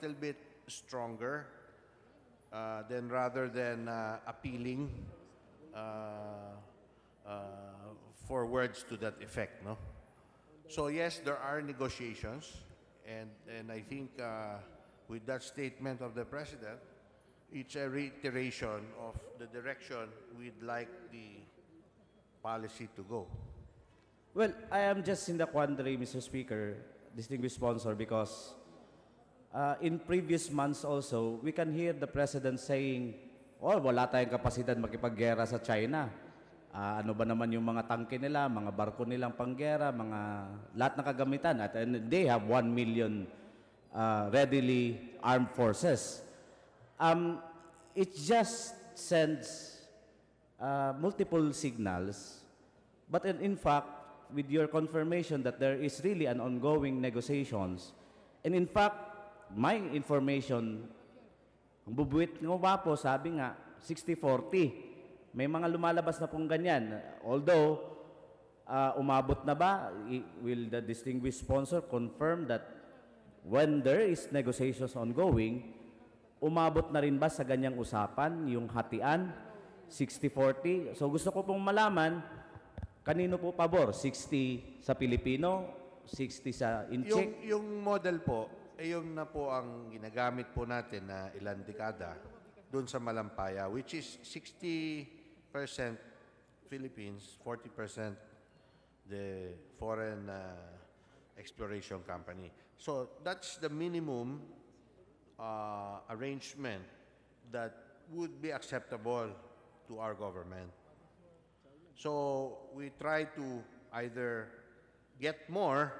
little bit stronger then rather than appealing for words to that effect, no? So yes, there are negotiations, and I think with that statement of the president, it's a reiteration of the direction we'd like the policy to go. Well, I am just in the quandary, Mr. Speaker, distinguished sponsor, because in previous months also, we can hear the President saying, oh, wala tayong kapasidad makipaggera sa China. Ano ba naman yung mga tangke nila, mga barko nilang panggera, mga lahat ng kagamitan. At they have 1 million readily armed forces. It just sends multiple signals. But in fact, with your confirmation that there is really an ongoing negotiations, and in fact, my information, ang bubuit ngo ba po, sabi nga, 60-40. May mga lumalabas na pong ganyan. Although, umabot na ba? Will the distinguished sponsor confirm that when there is negotiations ongoing, umabot na rin ba sa ganyang usapan, yung hatian, 60-40? So gusto ko pong malaman, kanino po pabor? 60 sa Pilipino, 60 sa Incheck? Yung model po, yung na po ang ginagamit po natin na ilang dekada doon sa Malampaya, which is 60% Philippines, 40% the foreign exploration company. So that's the minimum arrangement that would be acceptable to our government. So we try to either get more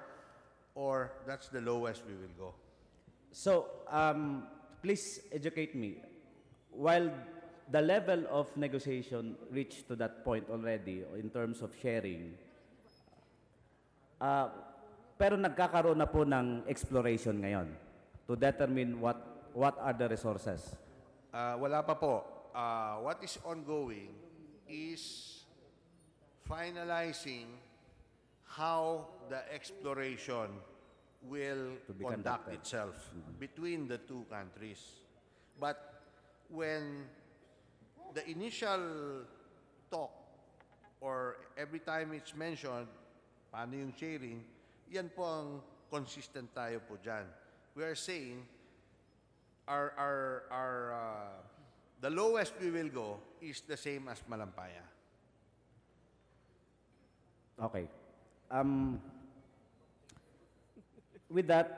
or that's the lowest we will go. So, please educate me. While the level of negotiation reached to that point already in terms of sharing, pero nagkakaroon na po ng exploration ngayon to determine what are the resources. Wala pa po. What is ongoing is finalizing how the exploration will conduct itself between the two countries. But when the initial talk or every time it's mentioned, paano yung sharing, yan po ang consistent tayo po dyan. We are saying the lowest we will go is the same as Malampaya. Okay. With that,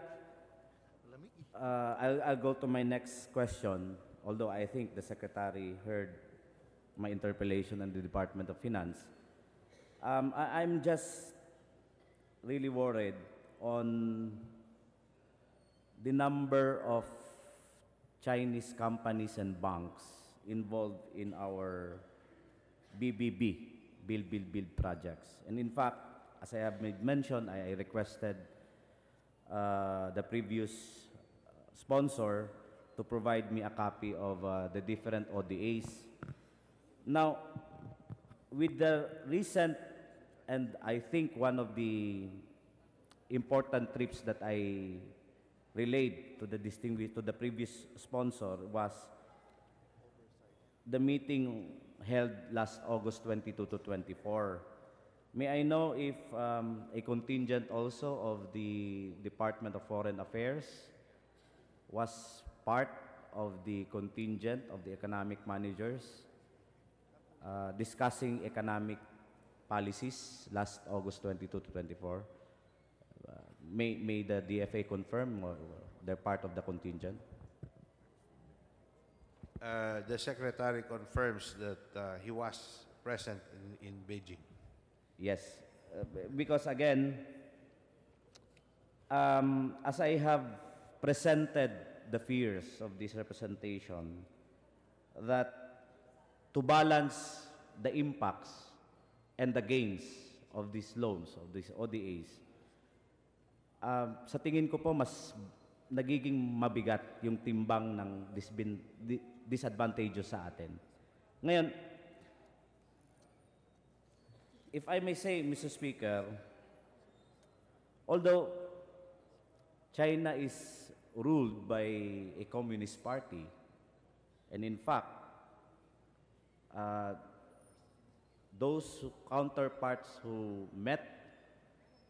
I'll go to my next question, although I think the Secretary heard my interpellation on the Department of Finance. I'm just really worried on the number of Chinese companies and banks involved in our BBB, Build projects. And in fact, as I have made mention, I requested the previous sponsor to provide me a copy of the different ODAs. Now, with the recent, and I think one of the important trips that I relayed to the previous sponsor was the meeting held last August 22 to 24. May I know if a contingent also of the Department of Foreign Affairs was part of the contingent of the economic managers discussing economic policies last August 22 to 24? May the DFA confirm or they're part of the contingent? The Secretary confirms that he was present in Beijing. Yes, because again, as I have presented the fears of this representation, that to balance the impacts and the gains of these loans, of these ODAs, sa tingin ko po mas nagiging mabigat yung timbang ng disadvantageous sa atin. Ngayon, if I may say, Mr. Speaker, although China is ruled by a communist party. And in fact, uh, those counterparts who met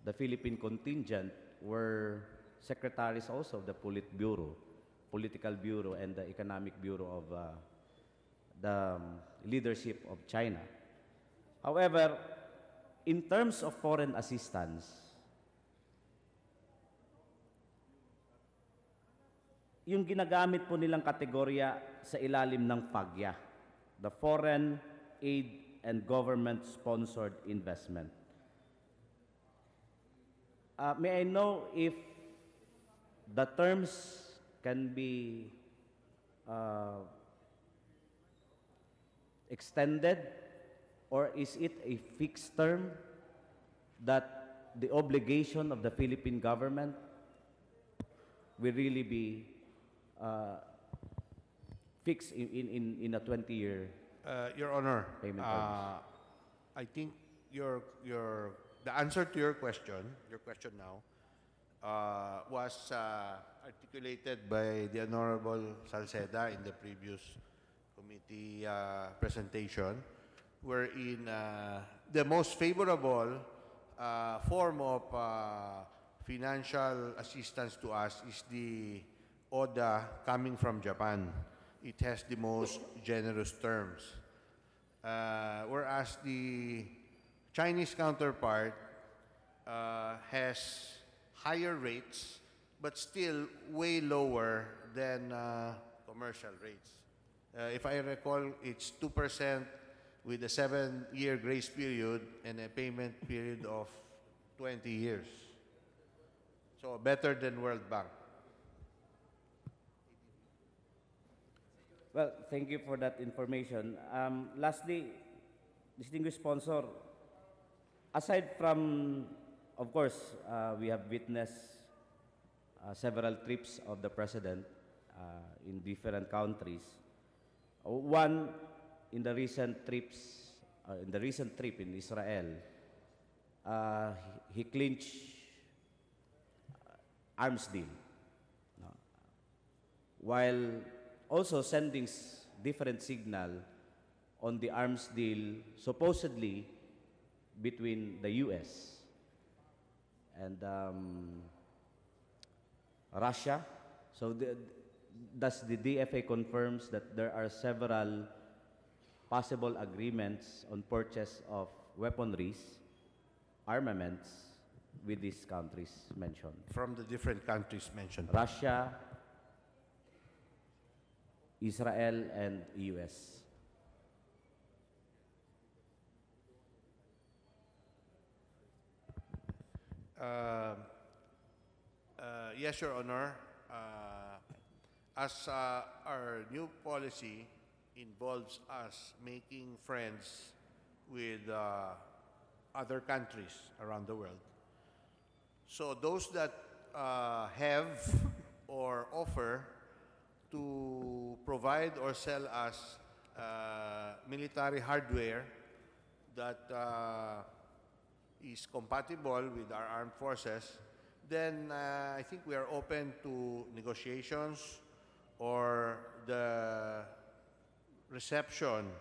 the Philippine contingent were secretaries also of the Politburo, Political Bureau, and the Economic Bureau of the leadership of China. However, in terms of foreign assistance, yung ginagamit po nilang kategorya sa ilalim ng FAGYA, the Foreign Aid and Government-Sponsored Investment. May I know if the terms can be extended, or is it a fixed term that the obligation of the Philippine government will really be fixed in a 20-year Your Honor, payment terms? I think the answer to your question now, was articulated by the Honorable Salceda in the previous committee presentation, wherein the most favorable form of financial assistance to us is the ODA coming from Japan. It has the most generous terms. Whereas the Chinese counterpart has higher rates, but still way lower than commercial rates. If I recall, it's 2% with a 7-year grace period and a payment period of 20 years. So better than World Bank. Well, thank you for that information. Lastly, distinguished sponsor, aside from, of course, we have witnessed several trips of the President in different countries. One, in the recent trip in Israel, he clinched arms deal, no? While also sending different signal on the arms deal supposedly between the U.S. and Russia. So thus the DFA confirms that there are several possible agreements on purchase of weaponries, armaments with these countries mentioned. From the different countries mentioned. Russia, Israel, and U.S. Yes, Your Honor. As our new policy involves us making friends with other countries around the world, so those that have or offer to provide or sell us military hardware that is compatible with our armed forces, then I think we are open to negotiations or the reception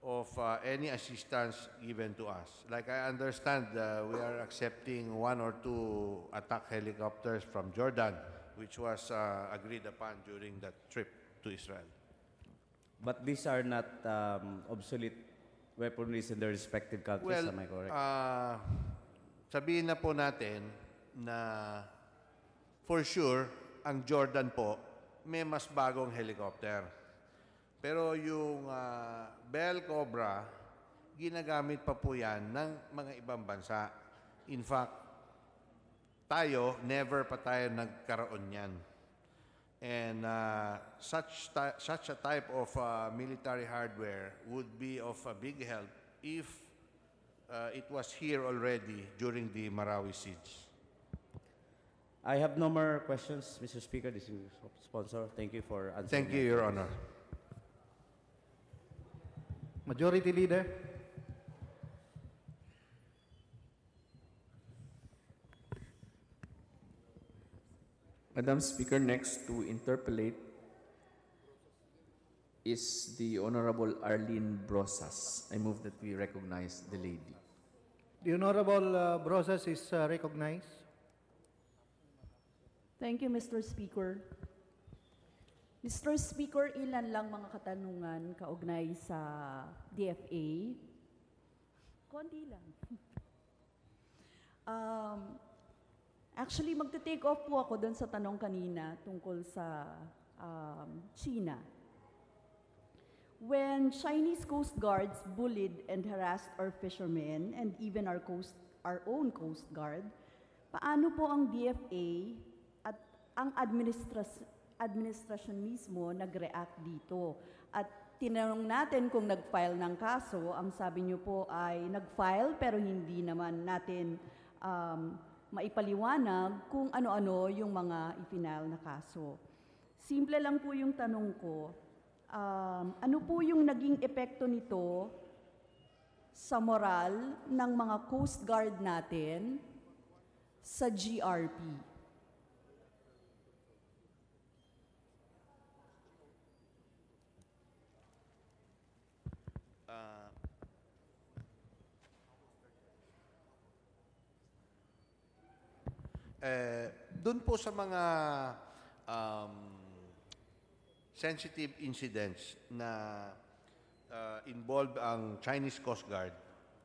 of any assistance given to us. Like I understand, we are accepting 1 or 2 attack helicopters from Jordan, which was agreed upon during that trip to Israel. But these are not obsolete weaponries in their respective countries, Well, am I correct? sabihin na po natin na for sure, ang Jordan po may mas bagong helicopter. Pero yung Bell Cobra, ginagamit pa po yan ng mga ibang bansa. In fact, tayo, never pa tayo nagkaroon yan. And such a type of military hardware would be of a big help if it was here already during the Marawi siege. I have no more questions, Mr. Speaker. This is sponsor. Thank you for answering. Thank you, Your Honor. Majority Leader. Madam Speaker, next to interpolate is the Honorable Arlene Brosas. I move that we recognize the lady. The Honorable Brosas is recognized. Thank you, Mr. Speaker. Mr. Speaker, ilan lang mga katanungan kaugnay sa DFA. Konti lang. Actually, magte-take off po ako doon sa tanong kanina tungkol sa China. When Chinese Coast Guards bullied and harassed our fishermen and even our own Coast Guard, paano po ang DFA at ang administrasyon mismo nag-react dito? At tinanong natin kung nag-file ng kaso, ang sabi niyo po ay nag-file pero hindi naman natin maipaliwanag kung ano-ano yung mga ipinal na kaso. Simple lang po yung tanong ko, ano po yung naging epekto nito sa moral ng mga Coast Guard natin sa GRP? Doon po sa mga sensitive incidents na involved ang Chinese Coast Guard,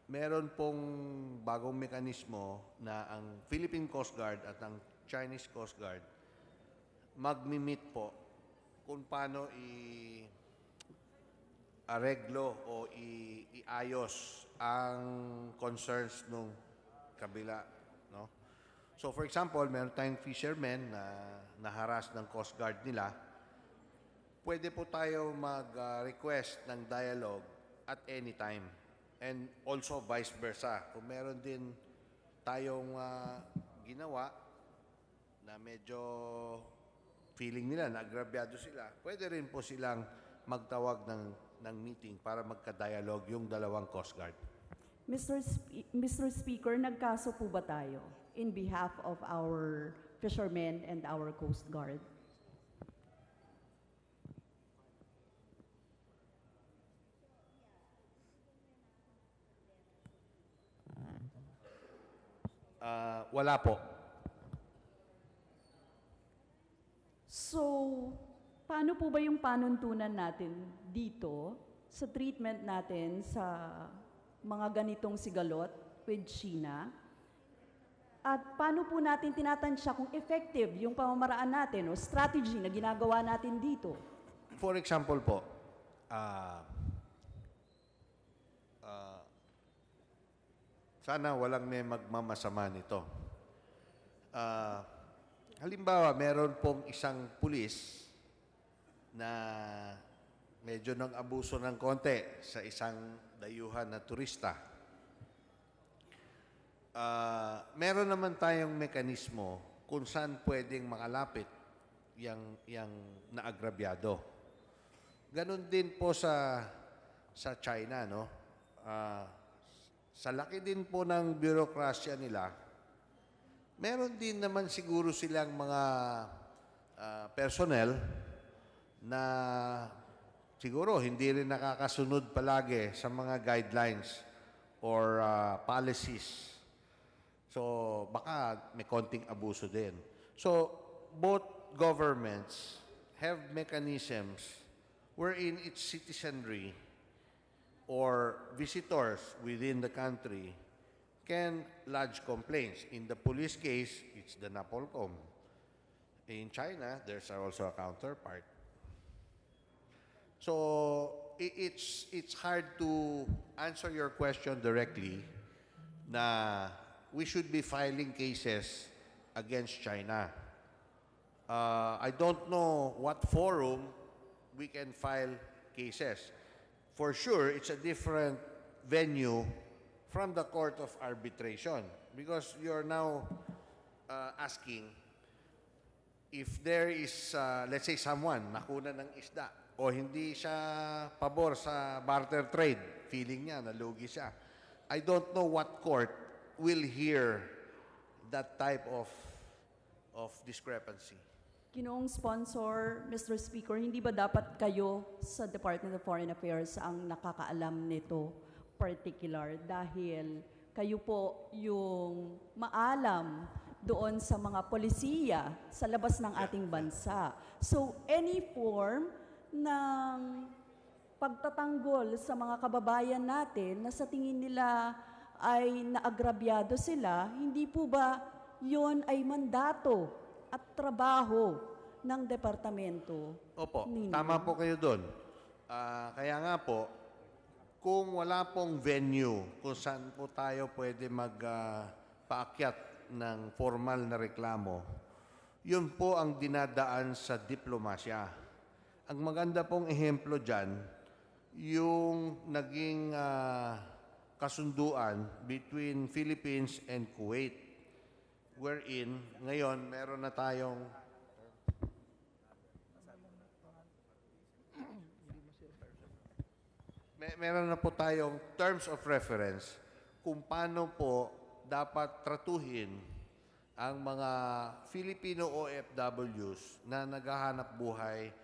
meron pong bagong mekanismo na ang Philippine Coast Guard at ang Chinese Coast Guard magmi-meet po kung paano i-areglo o iayos ang concerns ng kabila, no? So for example, meron tayong fishermen na naharas ng Coast Guard nila. Pwede po tayo mag-request ng dialogue at any time. And also vice versa. Kung meron din tayong ginawa na medyo feeling nila na agrabyado sila, pwede rin po silang magtawag ng meeting para magka-dialogue yung dalawang Coast Guard. Mr. Speaker, nagkaso po ba tayo in behalf of our fishermen and our Coast Guard? Wala po. So, paano po ba yung panuntunan natin dito sa treatment natin sa mga ganitong sigalot with China? At paano po natin tinatansya kung effective yung pamamaraan natin o strategy na ginagawa natin dito? For example po, sana walang may magmamasama nito. Halimbawa, meron pong isang pulis na medyo nang abuso ng konti sa isang dayuhan na turista. Meron naman tayong mekanismo kung saan pwedeng makalapit yang naagrabyado. Ganon din po sa China, no? Sa laki din po ng bureaucracia nila, meron din naman siguro silang mga personnel na siguro hindi rin nakakasunod palagi sa mga guidelines or policies. So, baka may konting abuso din. So, both governments have mechanisms wherein its citizenry or visitors within the country can lodge complaints. In the police case, it's the NAPOLCOM. In China, there's also a counterpart. So, it's hard to answer your question directly na we should be filing cases against China. I don't know what forum we can file cases. For sure, it's a different venue from the Court of Arbitration because you're now asking if there is, let's say, someone nakuna ng isda o hindi siya pabor sa barter trade, feeling niya, nalugi siya. I don't know what court will hear that type of discrepancy. Ginoong sponsor, Mr. Speaker, hindi ba dapat kayo sa Department of Foreign Affairs ang nakakaalam nito particular dahil kayo po yung maalam doon sa mga polisiya sa labas ng ating bansa. So, any form ng pagtatanggol sa mga kababayan natin na sa tingin nila ay naagrabyado sila, hindi po ba yon ay mandato at trabaho ng departamento? Opo, ninyo? tama po kayo doon. Kaya nga po, kung wala pong venue kung saan po tayo pwede magpaakyat ng formal na reklamo, yun po ang dinadaan sa diplomasya. Ang maganda pong ehemplo dyan, yung naging kasunduan between Philippines and Kuwait, wherein ngayon meron na tayong meron na po tayong terms of reference kung paano po dapat tratuhin ang mga Filipino OFWs na naghahanap buhay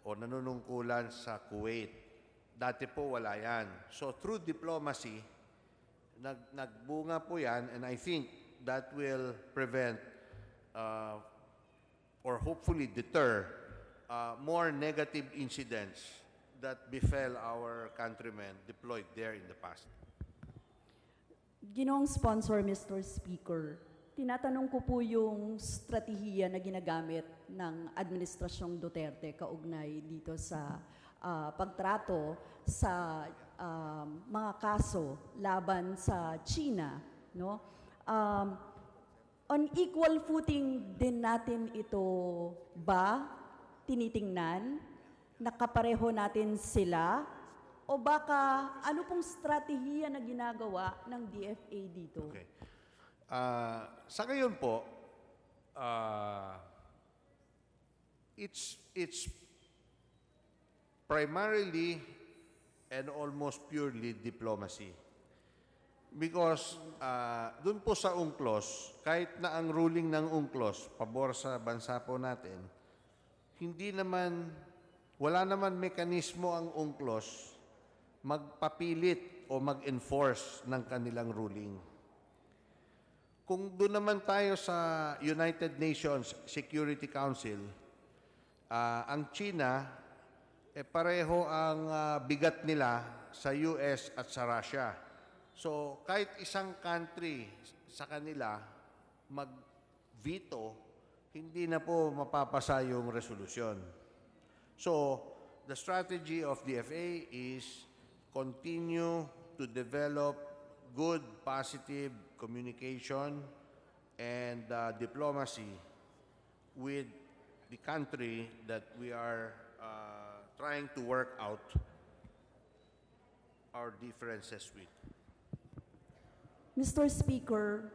o nanunungkulan sa Kuwait. Dati po wala yan. So through diplomacy, nagbunga po yan, and I think that will prevent or hopefully deter more negative incidents that befell our countrymen deployed there in the past. Ginoong sponsor, Mr. Speaker, tinatanong ko po yung strategiya na ginagamit ng Administrasyong Duterte kaugnay dito sa pagtrato sa mga kaso laban sa China, no? On equal footing din natin ito ba tinitingnan? Nakapareho natin sila? O baka ano pong strategiya na ginagawa ng DFA dito? Okay. Sa ngayon po, it's primarily and almost purely diplomacy. Because dun po sa UNCLOS, kahit na ang ruling ng UNCLOS, pabor sa bansa po natin, wala naman mekanismo ang UNCLOS magpapilit o mag-enforce ng kanilang ruling. Kung doon naman tayo sa United Nations Security Council, ang China, pareho ang bigat nila sa US at sa Russia. So, kahit isang country sa kanila mag-veto, hindi na po mapapasa yung resolusyon. So, the strategy of DFA is continue to develop good, positive communication and diplomacy with the country that we are trying to work out our differences with. Mr. Speaker,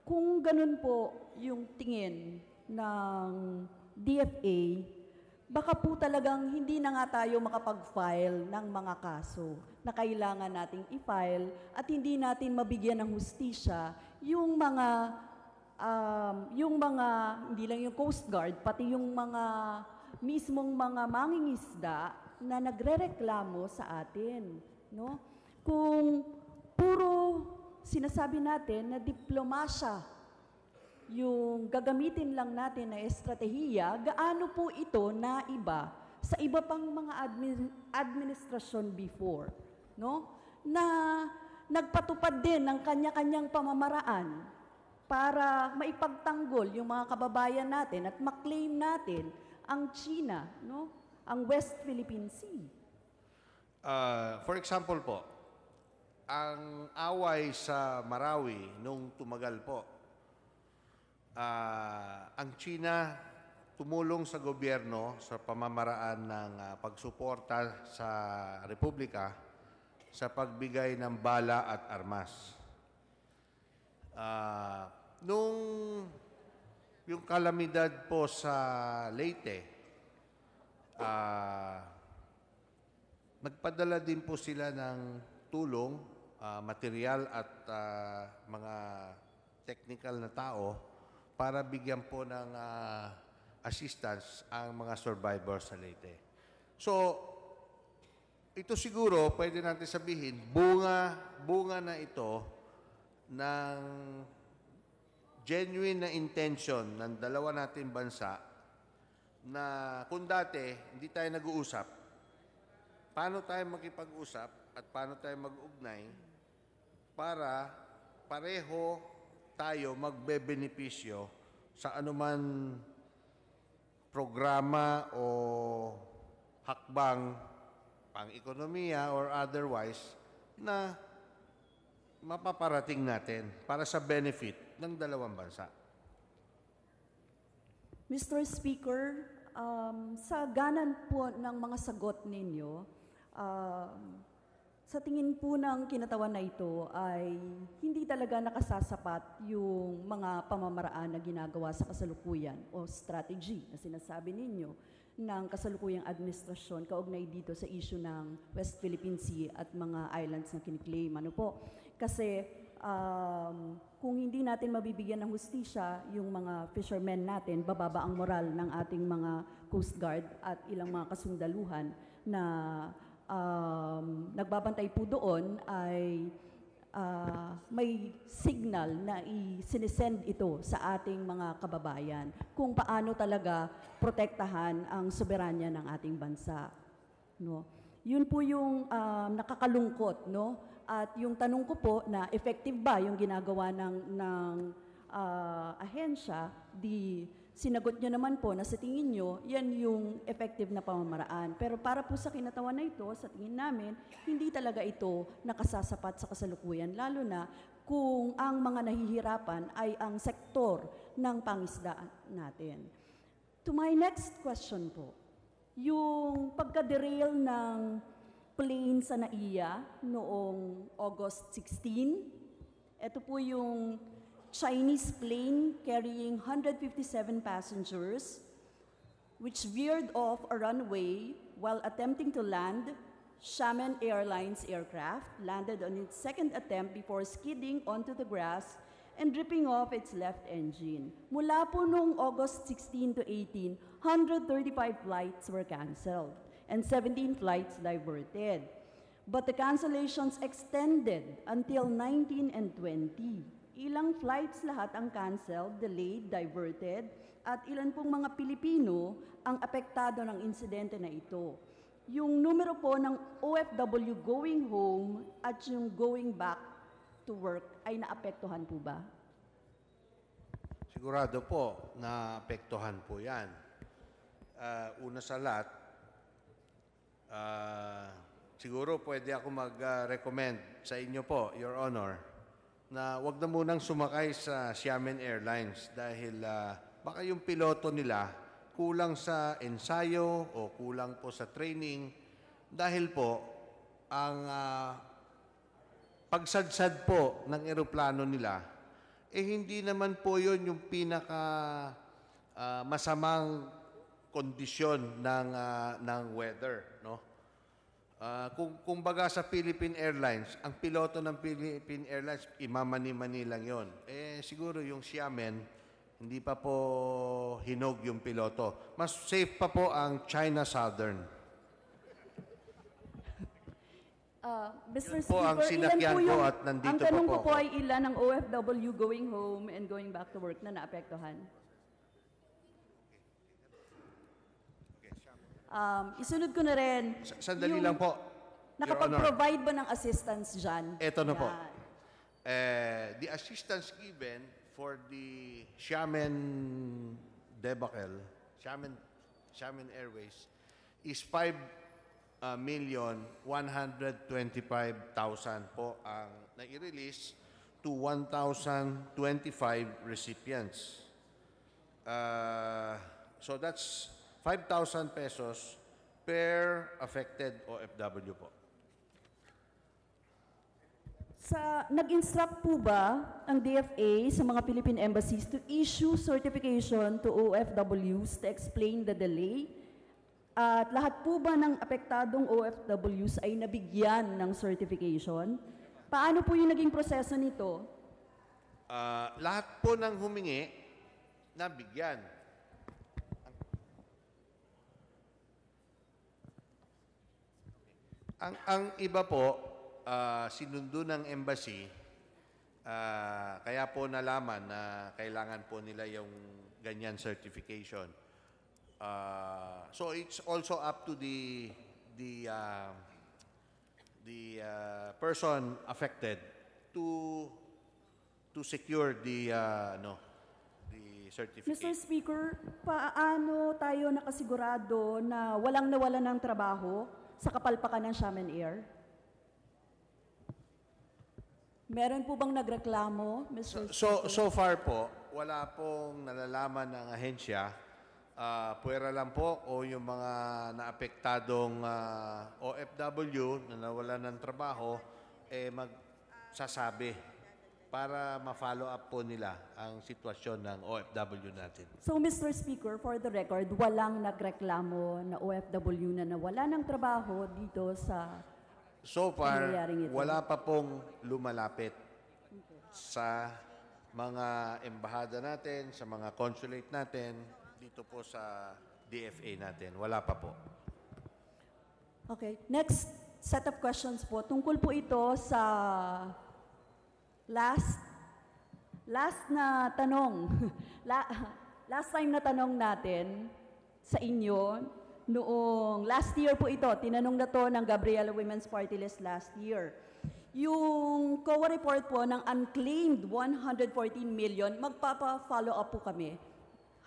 kung ganun po yung tingin ng DFA, baka po talagang hindi na nga tayo makapag-file ng mga kaso na kailangan nating i-file at hindi natin mabigyan ng hustisya yung mga hindi lang yung Coast Guard, pati yung mga mismong mga mangingisda na nagrereklamo sa atin, no? Kung puro sinasabi natin na diplomasya yung gagamitin lang natin na estratehiya, gaano po ito na iba sa iba pang mga administrasyon before, no? Na nagpatupad din ng kanya-kanyang pamamaraan para maipagtanggol yung mga kababayan natin at maklaim natin ang China, no? Ang West Philippine Sea. For example po, ang away sa Marawi nung tumagal po, ang China tumulong sa gobyerno sa pamamaraan ng pagsuporta sa Republika sa pagbigay ng bala at armas. Nung yung kalamidad po sa Leyte, nagpadala din po sila ng tulong, material at mga technical na tao para bigyan po ng assistance ang mga survivors sa Leyte. So, ito siguro, pwede natin sabihin, bunga na ito ng genuine na intention ng dalawa nating bansa na kung dati hindi tayo nag-uusap, paano tayo makipag-usap at paano tayo mag-ugnay para pareho tayo magbe-benepisyo sa anuman programa o hakbang pang-ekonomiya or otherwise na mapaparating natin para sa benefit ng dalawang bansa. Mr. Speaker, sa ganan po ng mga sagot ninyo, sa tingin po ng kinatawan na ito ay hindi talaga nakasasapat yung mga pamamaraan na ginagawa sa kasalukuyan o strategy na sinasabi ninyo ng kasalukuyang administrasyon kaugnay dito sa issue ng West Philippine Sea at mga islands na kiniklaim. Ano po? Kasi kung hindi natin mabibigyan ng hustisya yung mga fishermen natin, bababa ang moral ng ating mga Coast Guard at ilang mga kasundaluhan na nagbabantay po doon ay may signal na isinisend ito sa ating mga kababayan kung paano talaga protektahan ang soberanya ng ating bansa. No? Yun po yung nakakalungkot, no? At yung tanong ko po na effective ba yung ginagawa ng ahensya, sinagot nyo naman po na sa tingin nyo, yan yung effective na pamamaraan. Pero para po sa kinatawan na ito, sa tingin namin, hindi talaga ito nakasasapat sa kasalukuyan, lalo na kung ang mga nahihirapan ay ang sektor ng pangisdaan natin. To my next question po, yung pagka-derail ng plane sa NAIA noong August 16, ito po yung Chinese plane carrying 157 passengers which veered off a runway while attempting to land. Xiamen Airlines aircraft landed on its second attempt before skidding onto the grass and ripping off its left engine. Mula po noong August 16 to 18, 135 flights were canceled and 17 flights diverted. But the cancellations extended until 19 and 20. Ilang flights lahat ang canceled, delayed, diverted, at ilan pong mga Pilipino ang apektado ng insidente na ito. Yung numero po ng OFW going home at yung going back to work ay naapektuhan po ba? Sigurado po na apektuhan po yan. Una sa lahat, siguro pwede ako mag-recommend sa inyo po, Your Honor, na wag na munang sumakay sa Xiamen Airlines dahil baka yung piloto nila kulang sa ensayo o kulang po sa training dahil po ang pagsadsad po ng eroplano nila hindi naman po yun yung pinaka masamang kondisyon ng weather, no? Kung baga sa Philippine Airlines, ang piloto ng Philippine Airlines, imamani-mani lang yun. Siguro yung Xiamen, hindi pa po hinog yung piloto. Mas safe pa po ang China Southern. Mr. Yun po ang Speaker, sinakyan ilan po ko yung, at nandito ang pa tanong po ko po ako. ay ilan ang OFW going home and going back to work na naapektuhan? Isunod ko na rin. Sandali yung lang po, Your Honor. Nakapag-provide ba ng assistance dyan? Eto na po. Yan. The assistance given for the Xiamen debacle, Xiamen Airways, is 5,125,000 po ang nai-release to 1,025 recipients. So that's 5,000 pesos per affected OFW po. Nag-instruct po ba ang DFA sa mga Philippine embassies to issue certification to OFWs to explain the delay? At lahat po ba ng apektadong OFWs ay nabigyan ng certification? Paano po yung naging proseso nito? Lahat po ng humingi, nabigyan. Ang Ang iba po, sinundo ng embassy, kaya po nalaman na kailangan po nila yung ganyan certification. So it's also up to the person affected to secure the certificate. Mr. Speaker, paano tayo nakasigurado na walang nawalan ng trabaho sa kapalpakan ng Xiamen Air? Meron po bang nagreklamo, Mr. Speaker? So far po, wala pong nalalaman ng ahensya. Puwera lang po o yung mga naapektadong OFW na nawalan ng trabaho, magsasabi para ma-follow up po nila ang sitwasyon ng OFW natin. So, Mr. Speaker, for the record, walang nagreklamo na OFW na nawala ng trabaho dito sa So far, pangyayaring ito? wala pa pong lumalapit sa mga embahada natin, sa mga consulate natin, dito po sa DFA natin. Wala pa po. Okay. Next set of questions po. Tungkol po ito sa last na tanong. Last time na tanong natin sa inyo, noong last year po ito, tinanong na to ng Gabriela Women's Party List last year. Yung COA report po ng unclaimed 114 million, magpapa-follow up po kami.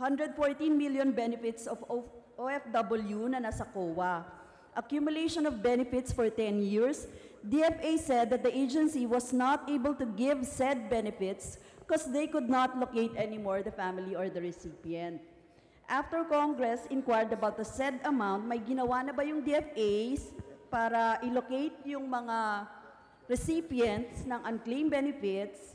114 million benefits of OFW na nasa COA. Accumulation of benefits for 10 years. DFA said that the agency was not able to give said benefits because they could not locate anymore the family or the recipient. After Congress inquired about the said amount, may ginawa na ba yung DFA para i-locate yung mga recipients ng unclaimed benefits?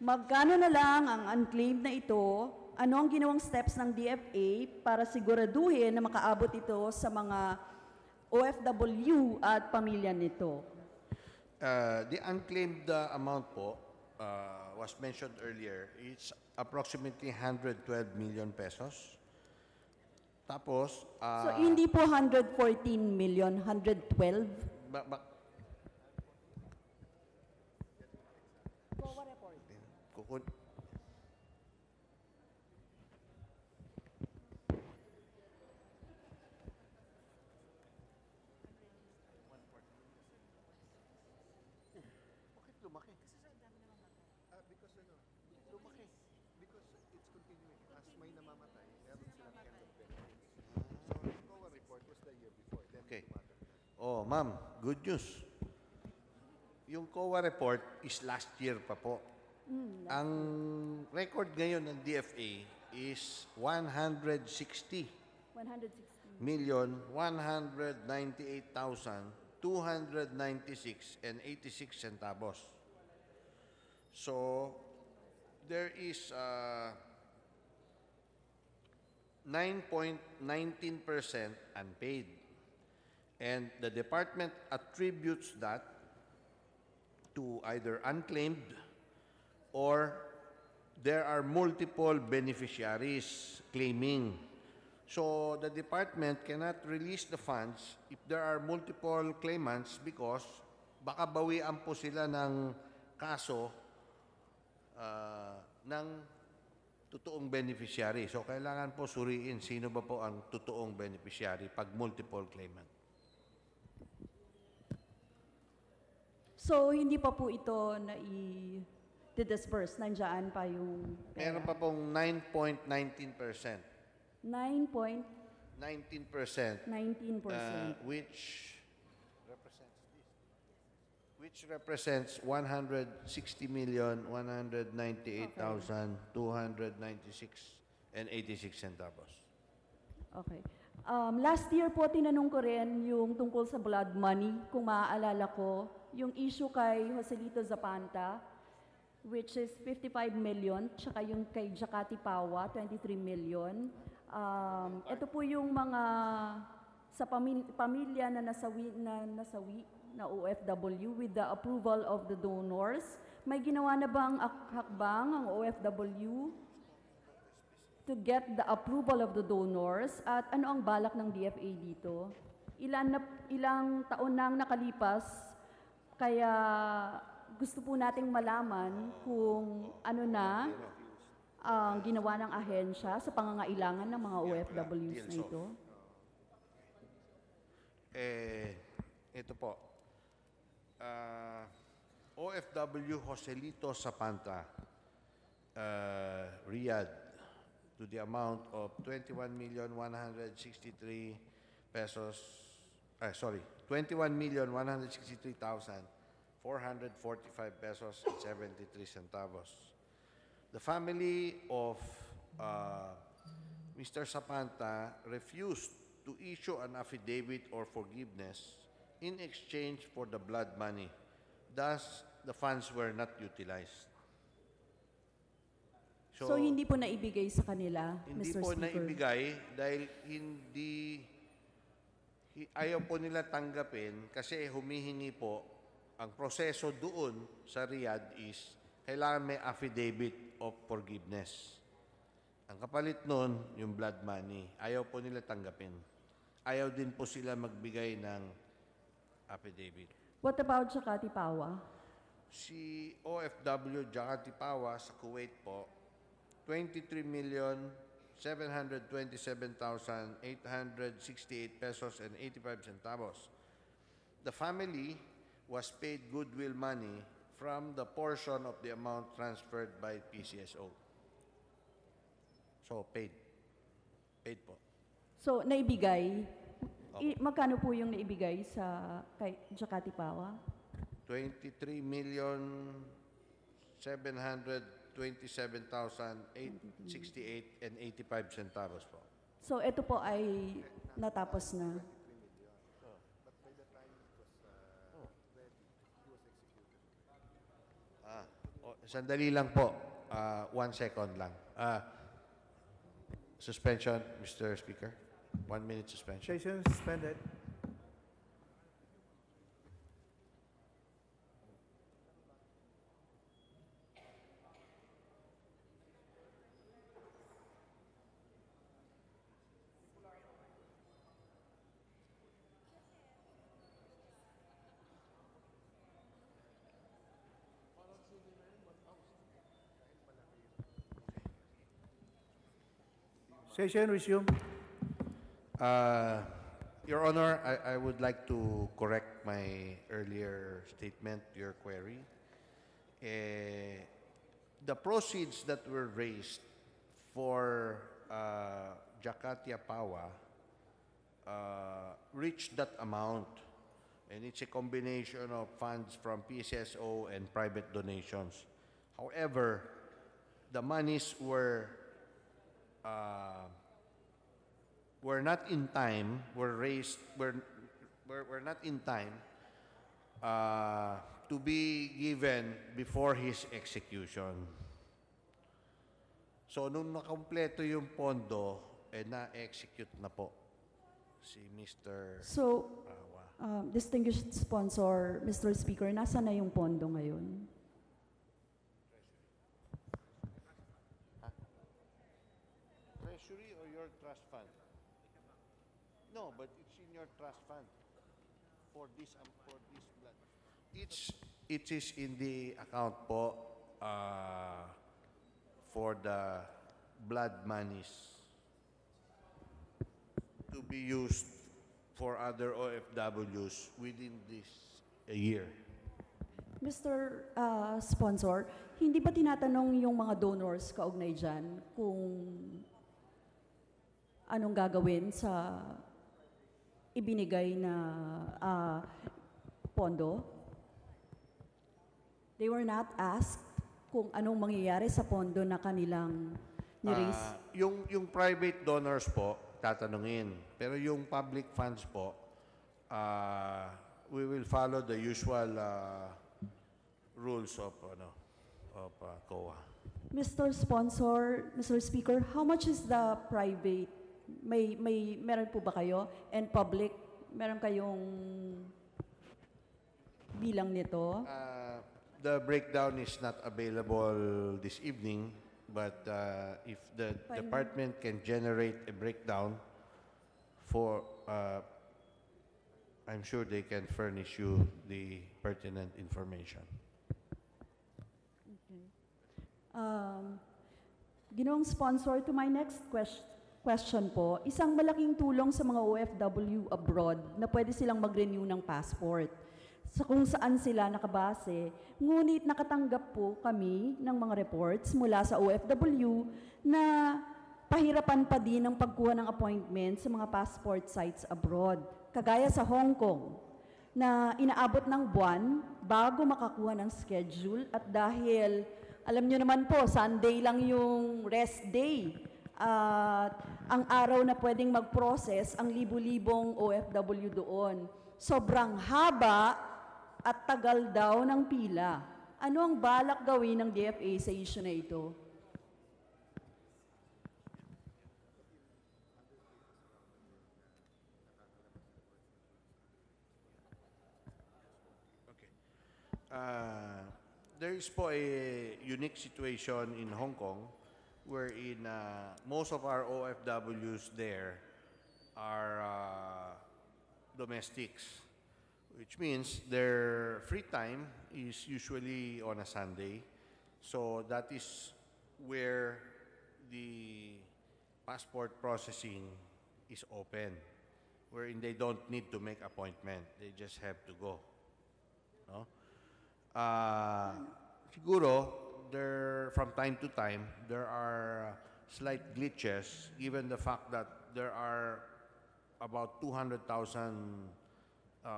Magkano na lang ang unclaimed na ito? Ano ang ginawang steps ng DFA para siguraduhin na makaabot ito sa mga OFW at pamilya nito? The unclaimed amount po was mentioned earlier. It's approximately 112 million pesos. Tapos, So, hindi po 114 million, 112? Kukun- Bakit lumaki? Lumaki. Because it's continuing. As may namamatay, meron silang end of benefits. So, the COA report was the year before. Then okay. Oh, ma'am, good news. Yung COA report is last year pa po. Ang record ngayon ng DFA is 160 160. million 198,296 and 86 centavos. So there is 9.19% unpaid, and the department attributes that to either unclaimed or there are multiple beneficiaries claiming. So the department cannot release the funds if there are multiple claimants because baka bawian po sila ng kaso ng totoong beneficiary. So kailangan po suriin sino ba po ang totoong beneficiary pag multiple claimant. So, hindi pa po ito na i-disperse. Nandiyan pa yung pera. Meron pa pong 9.19%. 9.19%. 19%. Which represents 160,198,296 and 86 centavos. Okay. Last year po, tinanong ko rin yung tungkol sa blood money, kung maaalala ko, yung issue kay Joselito Zapanta, which is 55 million, tsaka yung kay Jacati Pawa, 23 million. Ito po yung mga sa pamilya na nasawi na OFW with the approval of the donors. May ginawa na bang hakbang ang OFW to get the approval of the donors? At ano ang balak ng DFA dito? ilang taon nang nakalipas, kaya gusto po nating malaman kung ano na ang ginawa ng ahensya sa pangangailangan ng mga OFWs na ito. Ito po. OFW Joselito Zapanta, Riyadh, to the amount of 21,163 pesos, 21,163,445 pesos and 73 centavos. The family of Mr. Zapanta refused to issue an affidavit or forgiveness in exchange for the blood money. Thus, the funds were not utilized. So hindi po naibigay sa kanila, Hindi Mr. po Speaker? naibigay dahil ayaw po nila tanggapin kasi humihingi po, ang proseso doon sa Riyadh is kailangan may affidavit of forgiveness. Ang kapalit nun, yung blood money. Ayaw po nila tanggapin. Ayaw din po sila magbigay ng affidavit. What about sa Katipawa? Si OFW Jakatipawa sa Kuwait po, 23,727,868 pesos and 85 centavos. The family was paid goodwill money from the portion of the amount transferred by PCSO. So, paid. Paid po. So, naibigay. Magkano po yung naibigay sa kay Jakatipawa? 23,727,868 and 85 centavos po. So, ito po ay natapos na. Sandali lang po. 1 second lang. Suspension, Mr. Speaker. 1 minute suspension. Session suspended. Session resumed. Your Honor, I would like to correct my earlier statement, your query. The proceeds that were raised for Jakatia Pawa reached that amount, and it's a combination of funds from PCSO and private donations. However, the monies were not in time, were not in time to be given before his execution. So, nung nakompleto yung pondo, na-execute na po si Mr. So, Pawa. distinguished sponsor, Mr. Speaker, nasa na yung pondo ngayon? Treasury or your trust fund? No, but it's in your trust fund for this blood. It is in the account po for the blood monies to be used for other OFWs within this year. Mr. Sponsor, hindi ba tinatanong yung mga donors kaugnay dyan kung anong gagawin sa ibinigay na pondo? They were not asked kung anong mangyayari sa pondo na kanilang niraise. Yung private donors po, tatanungin. Pero yung public funds po, we will follow the usual rules of COA. Mr. Sponsor, Mr. Speaker, how much is the private? Meron po ba kayo? And public, meron kayong bilang nito? The breakdown is not available this evening, but if the department can generate a breakdown for I'm sure they can furnish you the pertinent information. Um, Ginoong sponsor, to my next question po, isang malaking tulong sa mga OFW abroad na pwede silang mag-renew ng passport sa kung saan sila nakabase. Ngunit nakatanggap po kami ng mga reports mula sa OFW na pahirapan pa din ang pagkuha ng appointment sa mga passport sites abroad, kagaya sa Hong Kong, na inaabot ng buwan bago makakuha ng schedule at dahil alam nyo naman po, Sunday lang yung rest day. At ang araw na pwedeng mag-process ang libu-libong OFW doon. Sobrang haba at tagal daw ng pila. Ano ang balak gawin ng DFA sa issue na ito? There is po a unique situation in Hong Kong wherein most of our OFWs there are domestics, which means their free time is usually on a Sunday. So that is where the passport processing is open, wherein they don't need to make appointment. They just have to go. No? Siguro, from time to time, there are slight glitches, given the fact that there are about 200,000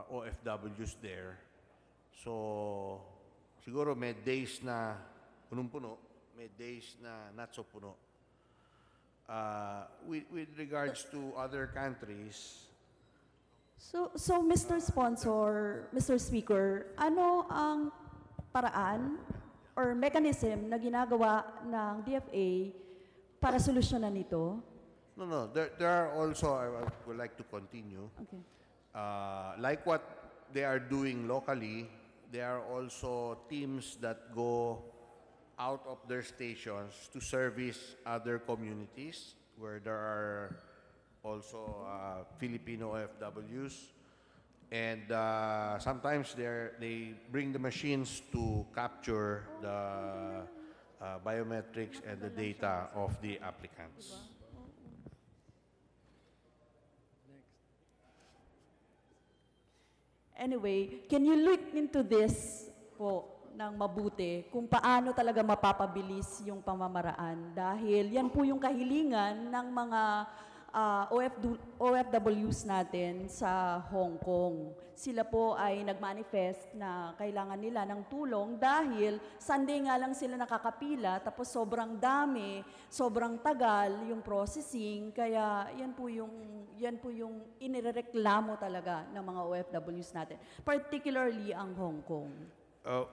OFWs there. So, siguro may days na punong-puno, may days na not so puno. With regards to other countries, So Mr. Sponsor, Mr. Speaker, ano ang paraan or mechanism na ginagawa ng DFA para solusyonan ito? no, there are also, I would like to continue. Okay. Like what they are doing locally, there are also teams that go out of their stations to service other communities where there are also Filipino OFWs. And sometimes they bring the machines to capture the biometrics and the data of the applicants. Anyway, can you look into this po ng mabuti kung paano talaga mapapabilis yung pamamaraan? Dahil yan po yung kahilingan ng mga OFWs natin sa Hong Kong. Sila po ay nagmanifest na kailangan nila ng tulong dahil Sunday nga lang sila nakakapila tapos sobrang dami, sobrang tagal yung processing, kaya yan po yung inirereklamo talaga ng mga OFWs natin, particularly ang Hong Kong.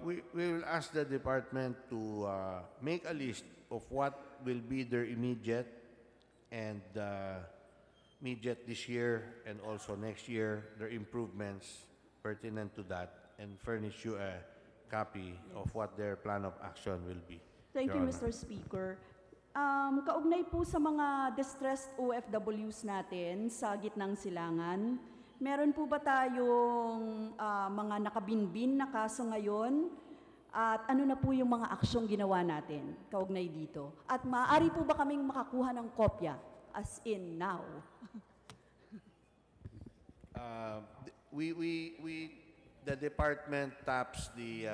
We will ask the department to make a list of what will be their immediate this year and also next year, their improvements pertinent to that, and furnish you a copy of what their plan of action will be. Thank Your you, Honor. Mr. Speaker. Kaugnay po sa mga distressed OFWs natin sa gitnang silangan, meron po ba tayong mga nakabinbin na kaso ngayon? At ano na po yung mga aksyong ginawa natin kaugnay dito? At maaari po ba kaming makakuha ng kopya? As in now. The department taps the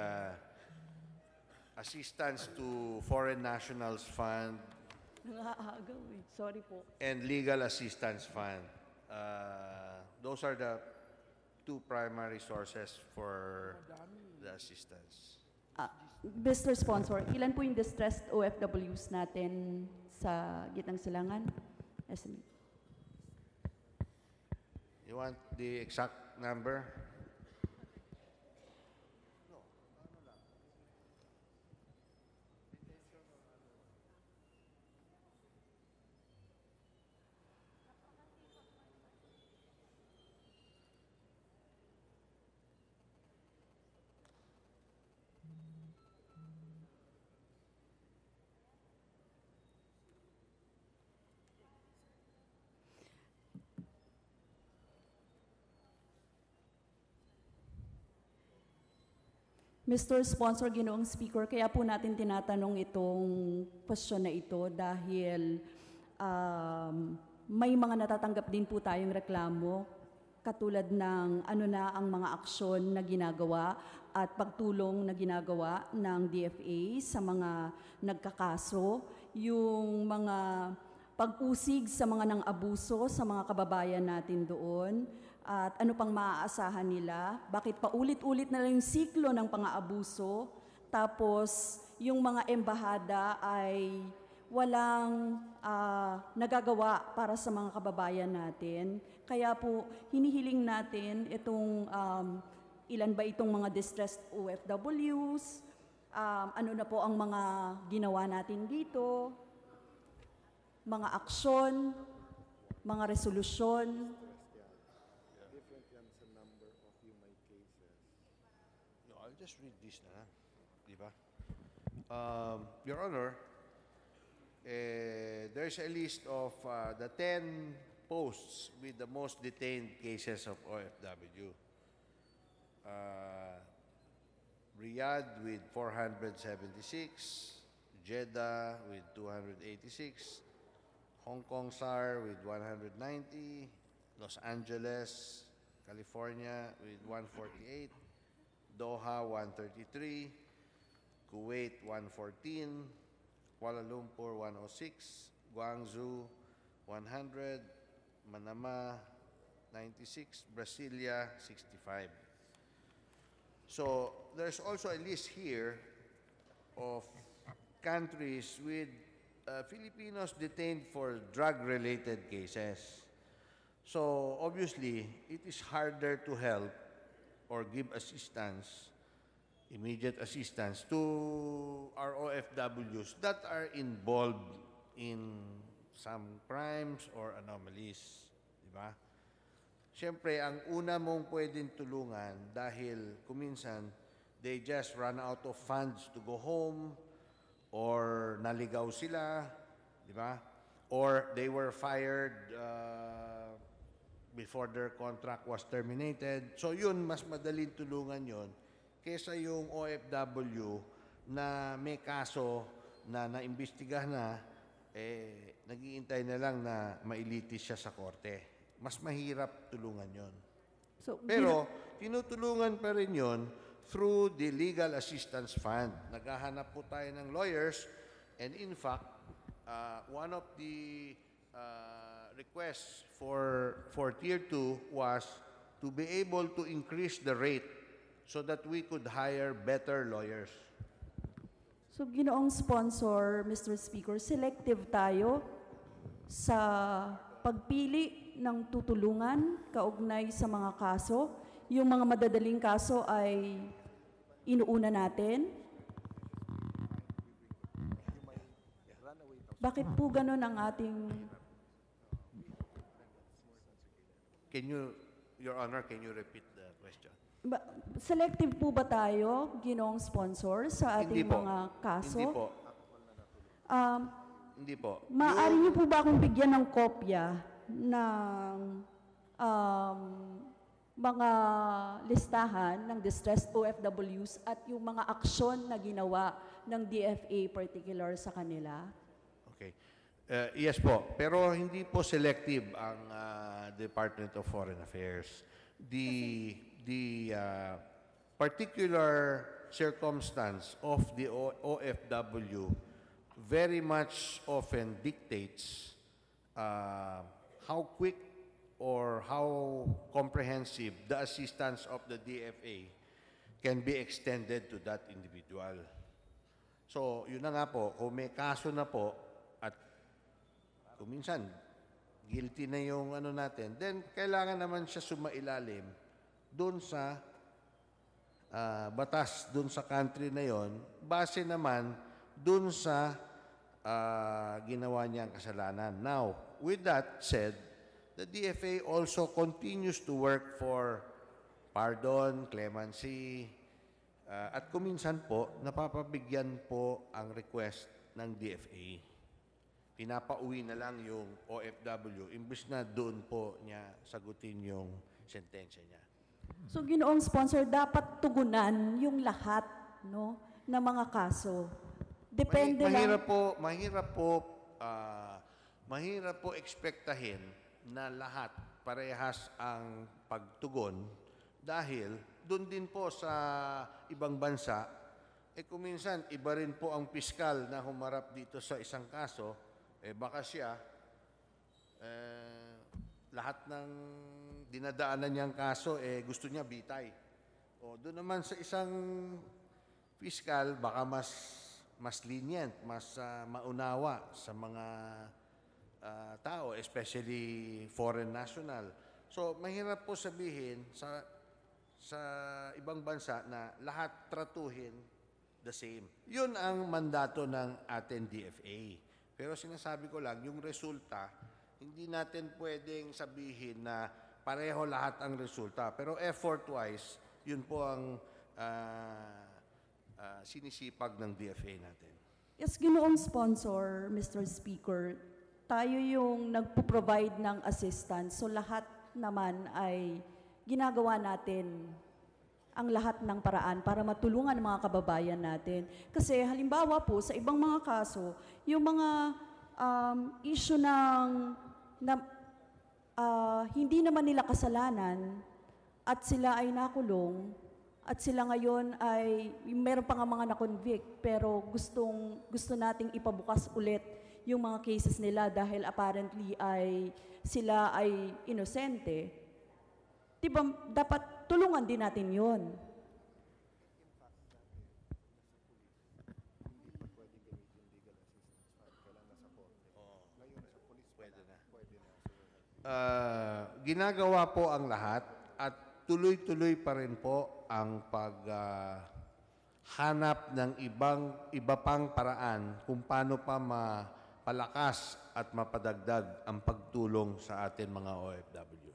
Assistance to Foreign Nationals Fund Nangaagaw eh. Sorry po. and Legal Assistance Fund. Those are the two primary sources for the assistance. Mr. Sponsor, ilan po yung distressed OFWs natin sa gitnang silangan? Estimate. You want the exact number? Mr. Sponsor, Ginoong Speaker, kaya po natin tinatanong itong question na ito dahil may mga natatanggap din po tayong reklamo katulad ng ano na ang mga aksyon na ginagawa at pagtulong na ginagawa ng DFA sa mga nagkakaso, yung mga pag-usig sa mga nang-abuso sa mga kababayan natin doon, at ano pang maaasahan nila, bakit paulit-ulit na lang yung siklo ng pang-aabuso, tapos yung mga embahada ay walang nagagawa para sa mga kababayan natin. Kaya po, hinihiling natin itong ilan ba itong mga distressed OFWs, ano na po ang mga ginawa natin dito, mga aksyon, mga resolusyon. No, I'll just read this na, di ba? Your Honor, there's a list of the 10 posts with the most detained cases of OFW. Riyadh with 476, Jeddah with 286, Hong Kong SAR with 190, Los Angeles, California with 148, Doha 133, Kuwait 114, Kuala Lumpur 106, Guangzhou 100, Manama 96, Brasilia 65. So there's also a list here of countries with Filipinos detained for drug-related cases. So obviously, it is harder to help or give assistance, immediate assistance to our OFWs that are involved in some crimes or anomalies, di ba? Siyempre, ang una mong pwedeng tulungan dahil kuminsan they just run out of funds to go home or naligaw sila, di ba? Or they were fired before their contract was terminated. So yun, mas madaling tulungan yun kesa yung OFW na may kaso na naimbestigahan na, nag-iintay na lang na mailitis siya sa korte. Mas mahirap tulungan yon. So, Pero tinutulungan pa rin yon through the Legal Assistance Fund. Naghahanap po tayo ng lawyers, and in fact, one of the requests for Tier 2 was to be able to increase the rate so that we could hire better lawyers. So, Ginoong Sponsor, Mr. Speaker, selective tayo sa pagpili ng tutulungan kaugnay sa mga kaso. Yung mga madadaling kaso ay inuuna natin. Bakit po ganun ang ating... Your Honor, can you repeat the question? Selective po ba tayo, Ginoong Sponsor, sa ating mga kaso? Hindi po. Hindi po. Maaari niyo po ba akong bigyan ng kopya ng mga listahan ng distressed OFWs at yung mga aksyon na ginawa ng DFA particular sa kanila? Okay. Yes po. Pero hindi po selective ang Department of Foreign Affairs. The particular circumstance of the OFW very much often dictates how quick or how comprehensive the assistance of the DFA can be extended to that individual. So, yun na nga po, kung may kaso na po at kung minsan guilty na yung ano natin, then kailangan naman siya sumailalim doon sa batas, doon sa country na yon, base naman doon sa ginawa niyang kasalanan. Now, with that said, the DFA also continues to work for pardon, clemency, at kuminsan po, napapabigyan po ang request ng DFA. Pinapauwi na lang yung OFW, imbes na doon po niya sagutin yung sentensya niya. So, Ginoong Sponsor, dapat tugunan yung lahat no, na mga kaso. Depende mahirap lang. po, mahirap po ekspektahin na lahat parehas ang pagtugon dahil doon din po sa ibang bansa, kung minsan iba rin po ang piskal na humarap dito sa isang kaso, baka siya, lahat ng dinadaanan niyang kaso, gusto niya bitay. O doon naman sa isang piskal, baka mas lenient, mas maunawa sa mga tao, especially foreign national. So, mahirap po sabihin sa ibang bansa na lahat tratuhin the same. Yun ang mandato ng ating DFA. Pero sinasabi ko lang, yung resulta, hindi natin pwedeng sabihin na pareho lahat ang resulta. Pero effort-wise, yun po ang sinisipag ng DFA natin. Yes, ginoong sponsor, Mr. Speaker, tayo yung nagpo-provide ng assistance. So lahat naman ay ginagawa natin ang lahat ng paraan para matulungan ang mga kababayan natin. Kasi halimbawa po, sa ibang mga kaso, yung mga issue hindi naman nila kasalanan at sila ay nakulong at sila ngayon ay meron pa nga mga na-convict pero gusto nating ipabukas ulit yung mga cases nila dahil apparently sila ay inosente. Diba, dapat tulungan din natin yun. Ginagawa po ang lahat at tuloy-tuloy pa rin po ang paghanap ng iba pang paraan kung paano pa mapalakas at mapadagdag ang pagtulong sa atin mga OFW.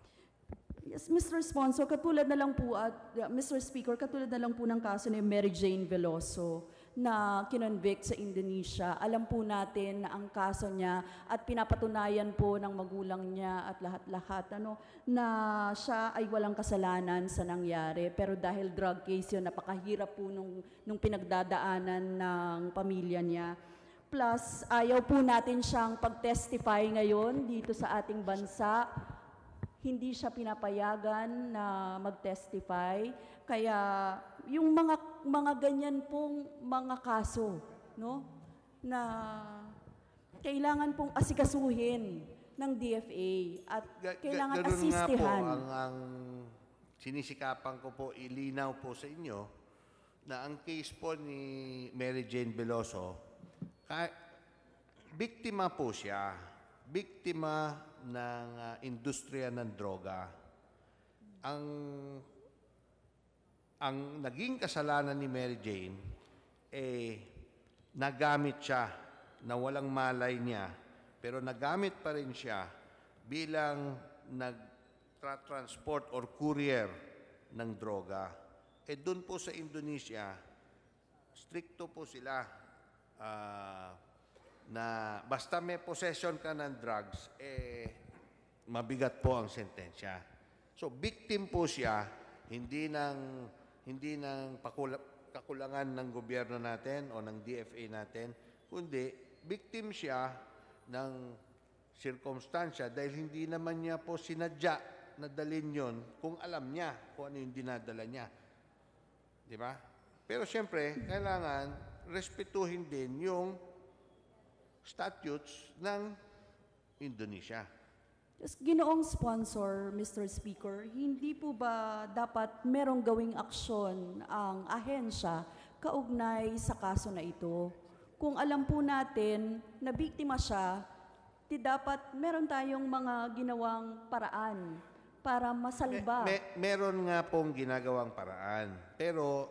Yes, Mr. Sponsor, katulad na lang po Mr. Speaker, katulad na lang po ng kaso ni Mary Jane Veloso na kinonvict sa Indonesia. Alam po natin na ang kaso niya at pinapatunayan po ng magulang niya at lahat-lahat na siya ay walang kasalanan sa nangyari. Pero dahil drug case yun, napakahirap po nung pinagdadaanan ng pamilya niya. Plus, ayaw po natin siyang pag-testify ngayon dito sa ating bansa. Hindi siya pinapayagan na mag-testify. Kaya yung mga ganyan pong mga kaso, no, na kailangan pong asikasuhin ng DFA at kailangan asistihan. Nga po, ang sinisikapan ko po, ilinaw po sa inyo na ang case po ni Mary Jane Veloso, biktima po siya. Biktima ng industriya ng droga. Ang naging kasalanan ni Mary Jane, nagamit siya na walang malay niya, pero nagamit pa rin siya bilang nag-transport or courier ng droga. Doon po sa Indonesia, stricto po sila na basta may possession ka ng drugs, mabigat po ang sentensya. So, victim po siya, hindi ng kakulangan ng gobyerno natin o ng DFA natin, kundi victim siya ng sirkumstansya dahil hindi naman niya po sinadya na dalhin yun kung alam niya kung ano yung dinadala niya. Di ba? Pero siyempre, kailangan respetuhin din yung statutes ng Indonesia. Yes, ginoong sponsor, Mr. Speaker, hindi po ba dapat merong gawing aksyon ang ahensya kaugnay sa kaso na ito? Kung alam po natin na biktima siya, dapat meron tayong mga ginawang paraan para masalba. Meron nga pong ginagawang paraan. Pero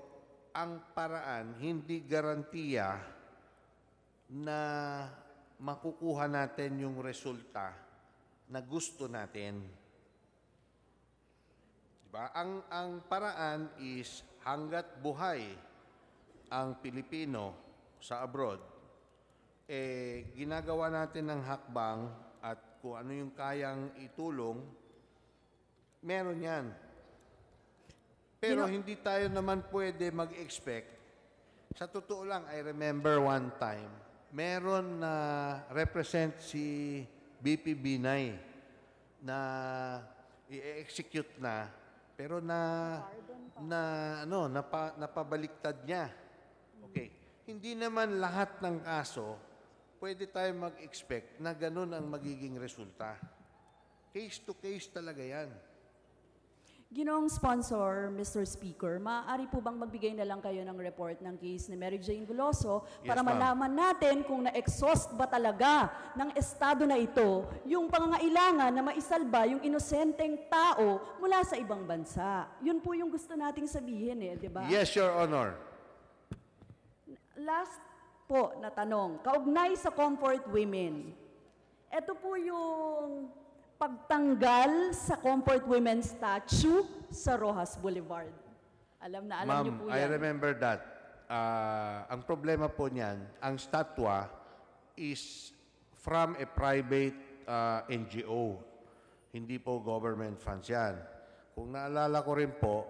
ang paraan hindi garantiya na makukuha natin yung resulta na gusto natin. Diba? Ang paraan is hanggat buhay ang Pilipino sa abroad, ginagawa natin ng hakbang at kung ano yung kayang itulong, meron yan. Pero hindi tayo naman pwede mag-expect Sa totoo lang, I remember one time, meron na represent si BP Binay na i-execute na, pero napabaliktad niya. Okay. Hindi naman lahat ng kaso pwede tayo mag-expect na ganun ang magiging resulta. Case to case talaga yan. Ginoong sponsor, Mr. Speaker, maaari po bang magbigay na lang kayo ng report ng case ni Mary Jane Guloso para ma'am. malaman natin kung na-exhaust ba talaga ng estado na ito yung pangangailangan na maisalba yung inosenteng tao mula sa ibang bansa. Yun po yung gusto nating sabihin di ba? Yes, Your Honor. Last po na tanong, kaugnay sa comfort women. Ito po yung pagtanggal sa comfort women statue sa Rojas Boulevard. Alam niyo po yan. I remember that. Ang problema po niyan, ang statwa is from a private NGO. Hindi po government funds yan. Kung naalala ko rin po,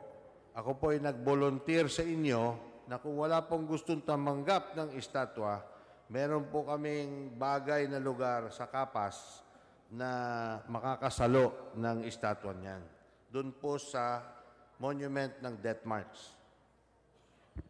ako po ay nag-volunteer sa inyo na kung wala pong gustong tamanggap ng estatwa, meron po kaming bagay na lugar sa Kapas na makakasalo ng estatwa niyan. Doon po sa monument ng death march.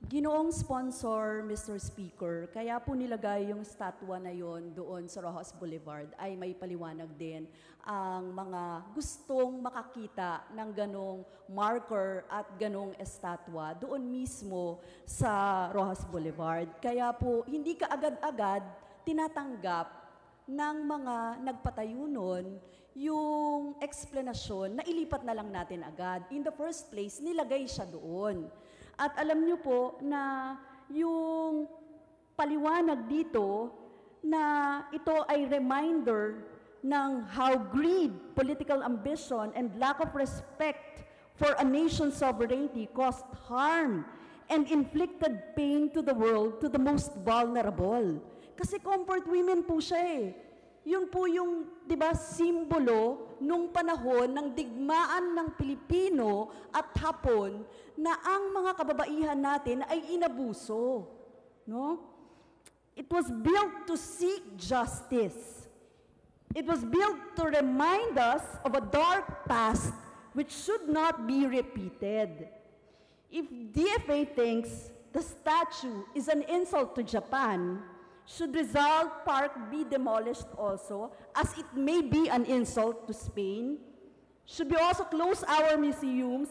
Ginoong sponsor, Mr. Speaker, kaya po nilagay yung statwa na yon doon sa Rojas Boulevard ay may paliwanag din ang mga gustong makakita ng ganong marker at ganong estatwa doon mismo sa Rojas Boulevard. Kaya po hindi ka agad-agad tinatanggap ng mga nagpatayo nun yung explanation na ilipat na lang natin agad. In the first place, nilagay siya doon. At alam niyo po na yung paliwanag dito na ito ay reminder ng how greed, political ambition, and lack of respect for a nation's sovereignty caused harm and inflicted pain to the world, to the most vulnerable. Kasi comfort women po siya Yun po yung, di ba, simbolo nung panahon ng digmaan ng Pilipino at Hapon na ang mga kababaihan natin ay inabuso. No? It was built to seek justice. It was built to remind us of a dark past which should not be repeated. If DFA thinks the statue is an insult to Japan, should Rizal Park be demolished also, as it may be an insult to Spain? Should we also close our museums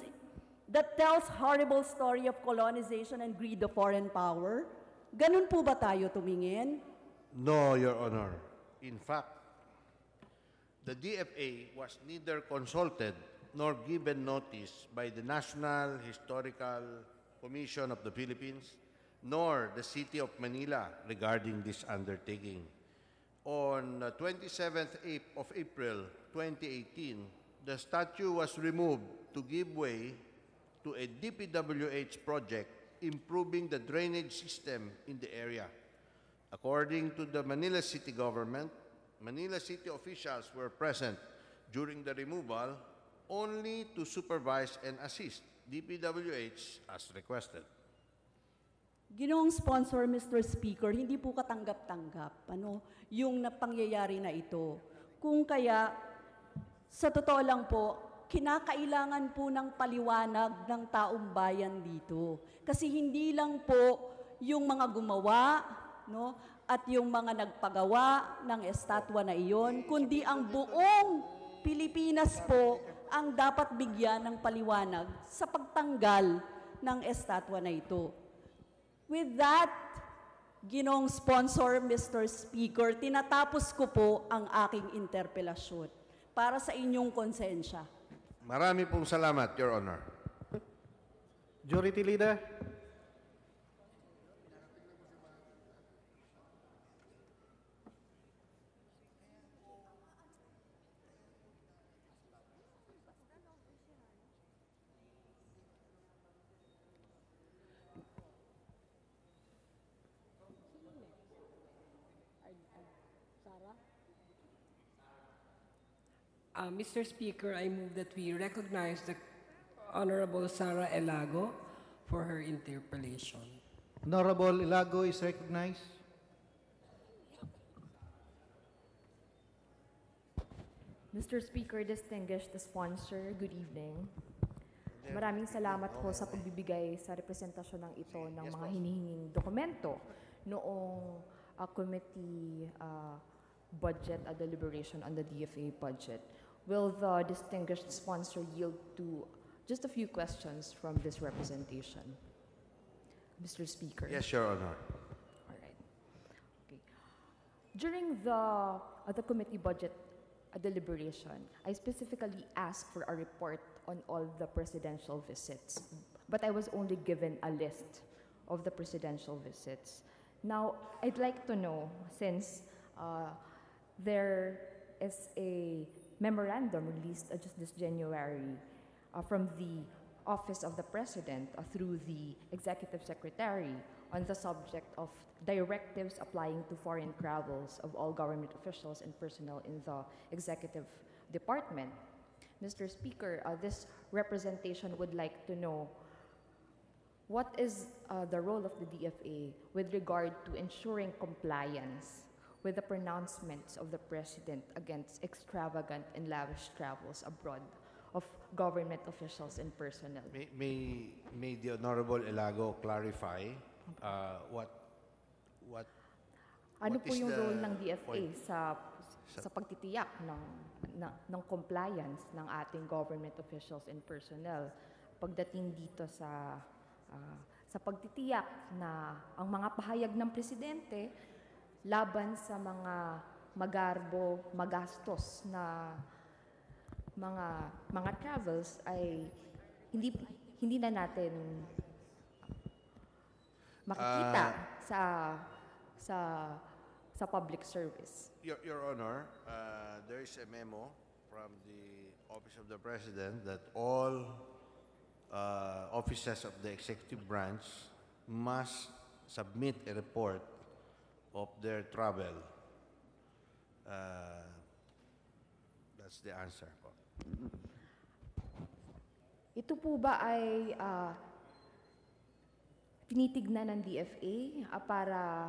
that tells horrible story of colonization and greed of foreign power? Ganun po ba tayo tumingin? No, Your Honor. In fact, the DFA was neither consulted nor given notice by the National Historical Commission of the Philippines nor the City of Manila regarding this undertaking. On 27th of April 2018, the statue was removed to give way to a DPWH project improving the drainage system in the area. According to the Manila City government, Manila City officials were present during the removal only to supervise and assist DPWH as requested. Ginoong sponsor, Mr. Speaker, hindi po katanggap-tanggap yung napangyayari na ito. Kung kaya, sa totoo lang po, kinakailangan po ng paliwanag ng taong bayan dito. Kasi hindi lang po yung mga gumawa, at yung mga nagpagawa ng estatwa na iyon, kundi ang buong Pilipinas po ang dapat bigyan ng paliwanag sa pagtanggal ng estatwa na ito. With that, Ginoong sponsor, Mr. Speaker, tinatapos ko po ang aking interpelasyon para sa inyong konsensya. Marami pong salamat, Your Honor. Majority Leader. Mr. Speaker, I move that we recognize the Honorable Sara Elago for her interpellation. Honorable Ilago is recognized. Mr. Speaker, distinguished sponsor, good evening. Maraming salamat po sa pagbibigay sa representasyon ng ito ng mga hinihinging dokumento noong committee budget deliberation on the DFA budget. Will the distinguished sponsor yield to just a few questions from this representation? Mr. Speaker. Yes, Your Honor. All right. Okay. During the committee budget deliberation, I specifically asked for a report on all the presidential visits, but I was only given a list of the presidential visits. Now, I'd like to know, since there is a memorandum released just this January from the Office of the President through the Executive Secretary on the subject of directives applying to foreign travels of all government officials and personnel in the Executive Department. Mr. Speaker, this representation would like to know what is the role of the DFA with regard to ensuring compliance with the pronouncements of the President against extravagant and lavish travels abroad of government officials and personnel. May the Honorable Ilago clarify what Ano what po is yung the role ng DFA point? sa pagtitiyak ng compliance ng ating government officials and personnel pagdating dito sa pagtitiyak na ang mga pahayag ng presidente laban sa mga magarbo, magastos na mga travels ay hindi na natin makikita sa public service. Your Honor, there is a memo from the Office of the President that all officers of the executive branch must submit a report of their travel. That's the answer po. Ito po ba ay tinitignan ng DFA para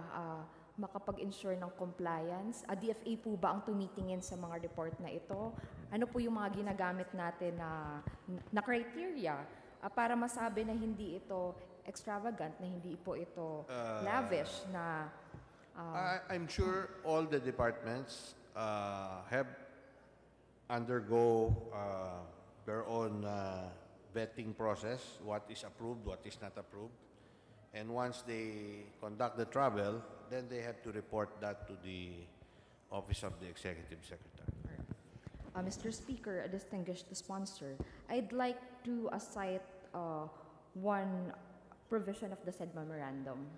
makapag-ensure ng compliance? DFA po ba ang tumitingin sa mga report na ito? Ano po yung mga ginagamit natin na criteria para masabi na hindi ito extravagant, na hindi po ito lavish, na I'm sure all the departments have undergo their own vetting process, what is approved, what is not approved. And once they conduct the travel, then they have to report that to the Office of the Executive Secretary. Mr. Speaker, a distinguished sponsor, I'd like to cite one provision of the said memorandum.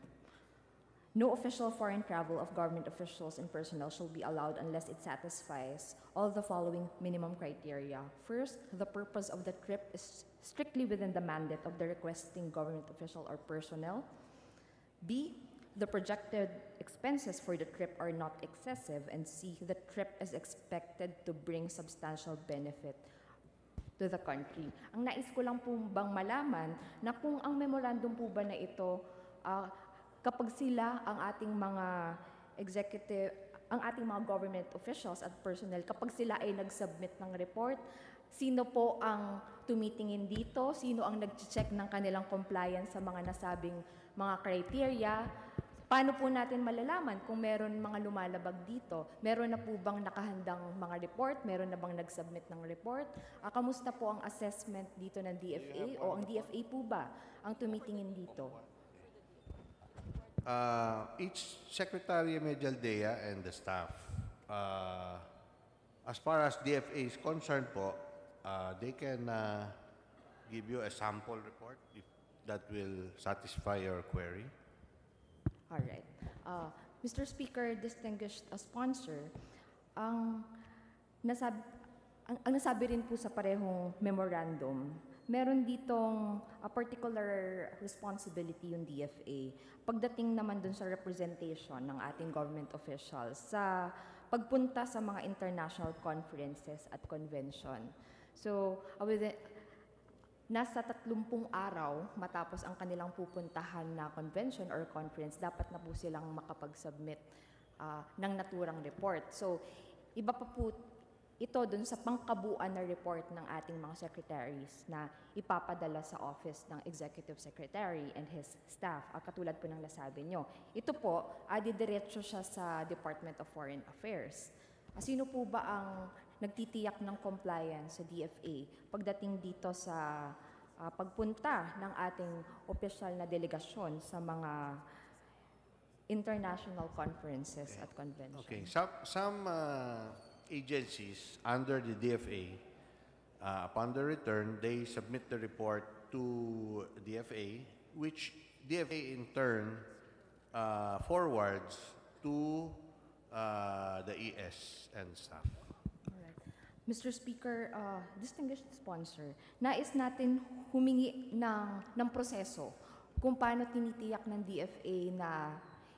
No official foreign travel of government officials and personnel shall be allowed unless it satisfies all the following minimum criteria. First, the purpose of the trip is strictly within the mandate of the requesting government official or personnel. B, the projected expenses for the trip are not excessive. And C, the trip is expected to bring substantial benefit to the country. Ang nais ko lang po bang malaman na kung ang memorandum po ba na ito, kapag sila ang ating mga ang ating mga government officials at personnel, kapag sila ay nag-submit ng report, sino po ang tumitingin dito? Sino ang nag-check ng kanilang compliance sa mga nasabing mga criteria? Paano po natin malalaman kung meron mga lumalabag dito? Meron na po bang nakahandang mga report? Meron na bang nag-submit ng report? Kamusta po ang assessment dito ng DFA? O ang DFA po ba ang tumitingin dito? Each Secretary Medialdea and the staff, as far as DFA is concerned po, they can give you a sample report if that will satisfy your query. All right. Mr. Speaker, distinguished sponsor, ang nasabi rin po sa parehong memorandum, meron ditong a particular responsibility yung DFA. Pagdating naman dun sa representation ng ating government officials sa pagpunta sa mga international conferences at convention. So, nasa 30 araw matapos ang kanilang pupuntahan na convention or conference, dapat na po silang makapag-submit ng naturang report. So, iba pa po ito dun sa pangkabuuan na report ng ating mga secretaries na ipapadala sa office ng Executive Secretary and his staff, katulad po ng nasabi nyo. Ito po, didiretso siya sa Department of Foreign Affairs. Sino po ba ang nagtitiyak ng compliance sa DFA pagdating dito sa pagpunta ng ating opisyal na delegasyon sa mga international conferences at conventions? Okay. Some agencies under the DFA, upon their return, they submit the report to DFA, which DFA in turn forwards to the ES and staff. Alright. Mr. Speaker, distinguished sponsor, nais natin humingi ng proseso kung paano tinitiyak ng DFA na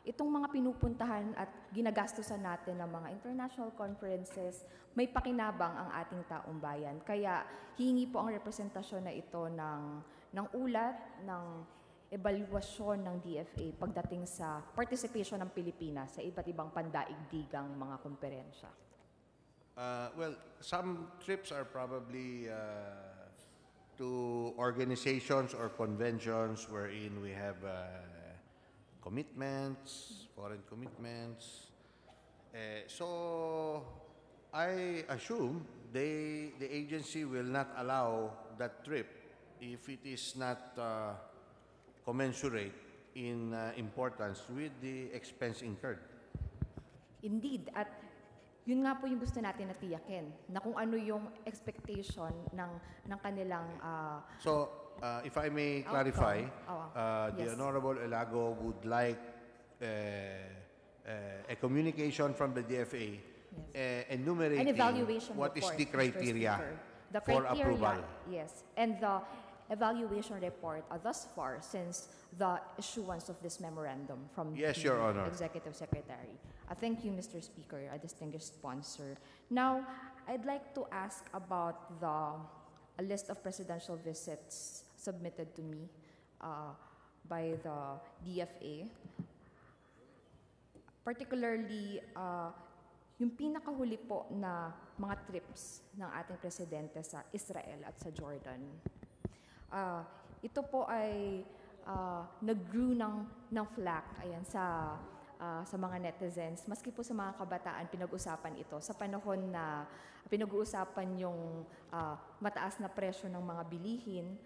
itong mga pinupuntahan at ginagastusan natin ng mga international conferences, may pakinabang ang ating taong bayan. Kaya hihingi po ang representasyon na ito ng ulat, ng evaluasyon ng DFA pagdating sa participation ng Pilipinas sa iba't ibang pandaigdigang mga komperensya. Well, some trips are probably to organizations or conventions wherein we have commitments, foreign commitments. So, I assume the agency will not allow that trip if it is not commensurate in importance with the expense incurred. Indeed, at yun nga po yung gusto natin na tiyakin, na kung ano yung expectation ng kanilang So, if I may clarify, the yes. Honorable Elago would like a communication from the DFA enumerating an evaluation what is report, the Mr. criteria Speaker. The for criteria, approval. yes, and the evaluation report thus far since the issuance of this memorandum from Yes, the Your Honor. Executive Secretary. Thank you, Mr. Speaker, a distinguished sponsor. Now, I'd like to ask about a list of presidential visits submitted to me by the DFA. Particularly, yung pinakahuli po na mga trips ng ating presidente sa Israel at sa Jordan. Ito po ay nag-grew ng flack ayan, sa mga netizens. Maski po sa mga kabataan, pinag-usapan ito sa panahon na pinag-uusapan yung mataas na presyo ng mga bilihin.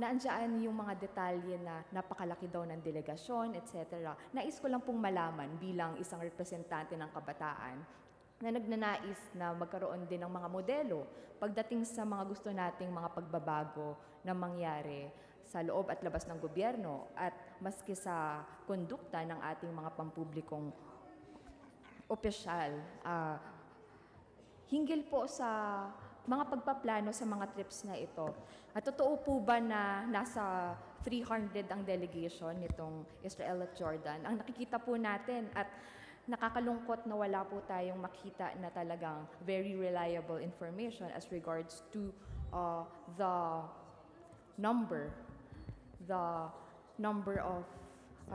Naandyan yung mga detalye na napakalaki daw ng delegasyon, etc. Nais ko lang pong malaman bilang isang representante ng kabataan na nagnanais na magkaroon din ng mga modelo pagdating sa mga gusto nating mga pagbabago na mangyari sa loob at labas ng gobyerno at maski sa kondukta ng ating mga pampublikong opisyal. Hinggil po sa mga pagpaplano sa mga trips na ito. At totoo po ba na nasa 300 ang delegation nitong Israel at Jordan? Ang nakikita po natin at nakakalungkot na wala po tayong makita na talagang very reliable information as regards to the number of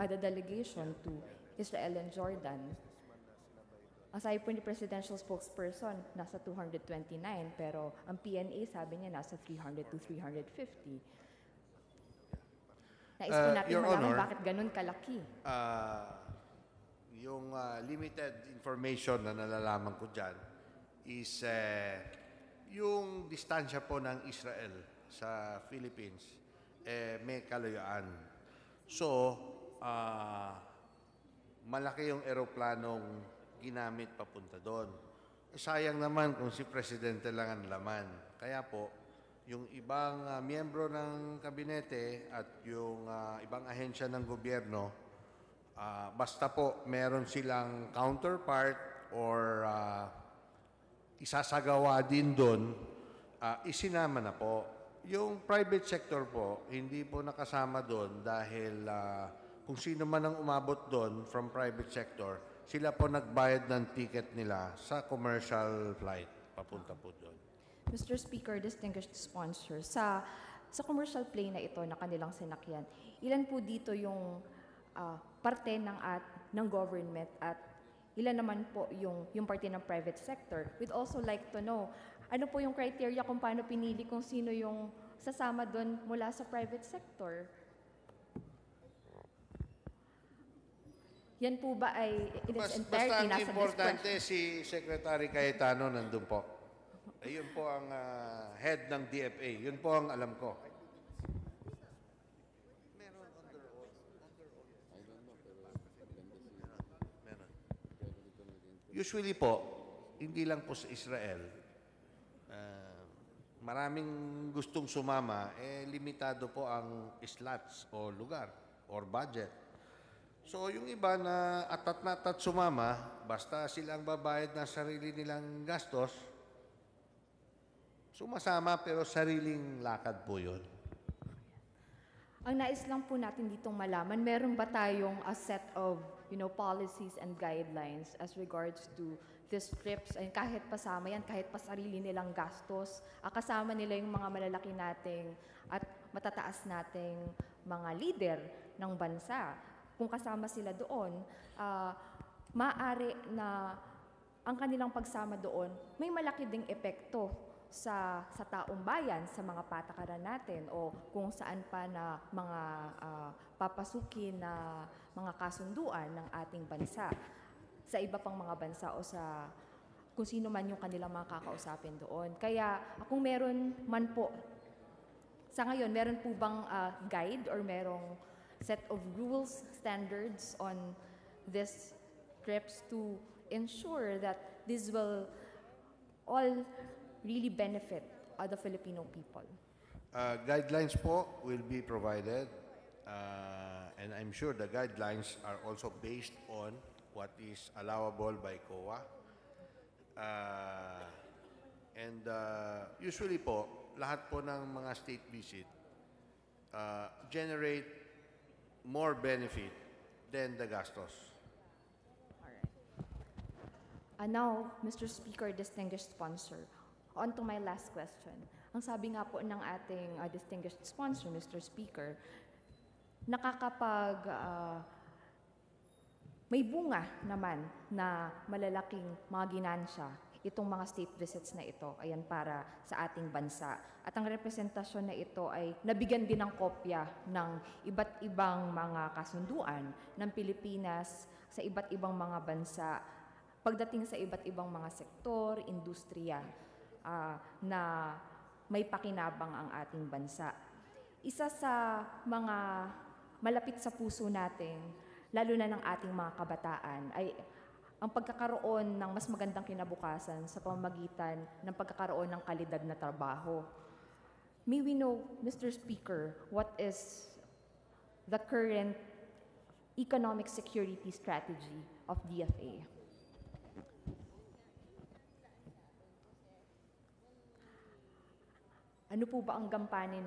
the delegation to Israel and Jordan. Aside po ni presidential spokesperson, nasa 229, pero ang PNA sabi niya nasa 300 to 350. Nais po natin Your malaman Honor, bakit ganun kalaki. Yung limited information na nalalaman ko dyan is yung distansya po ng Israel sa Philippines, may kalayuan. So, malaki yung eroplanong ginamit papunta doon. Sayang naman kung si Presidente lang ang laman. Kaya po, yung ibang miyembro ng kabinete at yung ibang ahensya ng gobyerno, basta po meron silang counterpart or isasagawa din doon, isinama na po. Yung private sector po, hindi po nakasama doon dahil kung sino man ang umabot doon from private sector, sila po nagbayad ng ticket nila sa commercial flight papunta po doon. Mr. Speaker, distinguished sponsor, sa commercial plane na ito na kanilang sinakyan, ilan po dito yung parte ng government at ilan naman po yung parte ng private sector? We'd also like to know, ano po yung criteria kung paano pinili kung sino yung sasama doon mula sa private sector? Yan po ba ay in its entirety Basta nasa importante discretion? si Secretary Cayetano nandun po. Ayun po ang head ng DFA. Yun po ang alam ko. Meron. Usually po, hindi lang po sa Israel, maraming gustong sumama, limitado po ang slots o lugar or budget. So, yung iba na atat sumama, basta silang babayad ng sarili nilang gastos, sumasama pero sariling lakad po yun. Ang nais lang po natin ditong malaman, meron ba tayong a set of policies and guidelines as regards to these trips? Ay, kahit pasama yan, kahit pa sarili nilang gastos, kasama nila yung mga malalaki nating at matataas nating mga leader ng bansa. Kung kasama sila doon, maaari na ang kanilang pagsama doon, may malaki ding epekto sa taong bayan, sa mga patakaran natin o kung saan pa na mga papasukin na mga kasunduan ng ating bansa sa iba pang mga bansa o sa kung sino man yung kanilang mga kakausapin doon. Kaya kung meron man po, sa ngayon, meron po bang guide or merong set of rules, standards on these trips to ensure that this will all really benefit the Filipino people? Guidelines po will be provided, and I'm sure the guidelines are also based on what is allowable by COA. And usually po, lahat po ng mga state visit generate more benefit than the gastos. And now, Mr. Speaker, distinguished sponsor, on to my last question. Ang sabi nga po ng ating distinguished sponsor, Mr. Speaker, may bunga naman na malalaking mga ginansya itong mga state visits na ito, ayan, para sa ating bansa. At ang representasyon na ito ay nabigyan din ng kopya ng iba't ibang mga kasunduan ng Pilipinas sa iba't ibang mga bansa pagdating sa iba't ibang mga sektor, industriya na may pakinabang ang ating bansa. Isa sa mga malapit sa puso natin, lalo na ng ating mga kabataan, ay ang pagkakaroon ng mas magandang kinabukasan sa pamamagitan ng pagkakaroon ng kalidad na trabaho. May we know, Mr. Speaker, what is the current economic security strategy of DFA? Ano po ba ang gampanin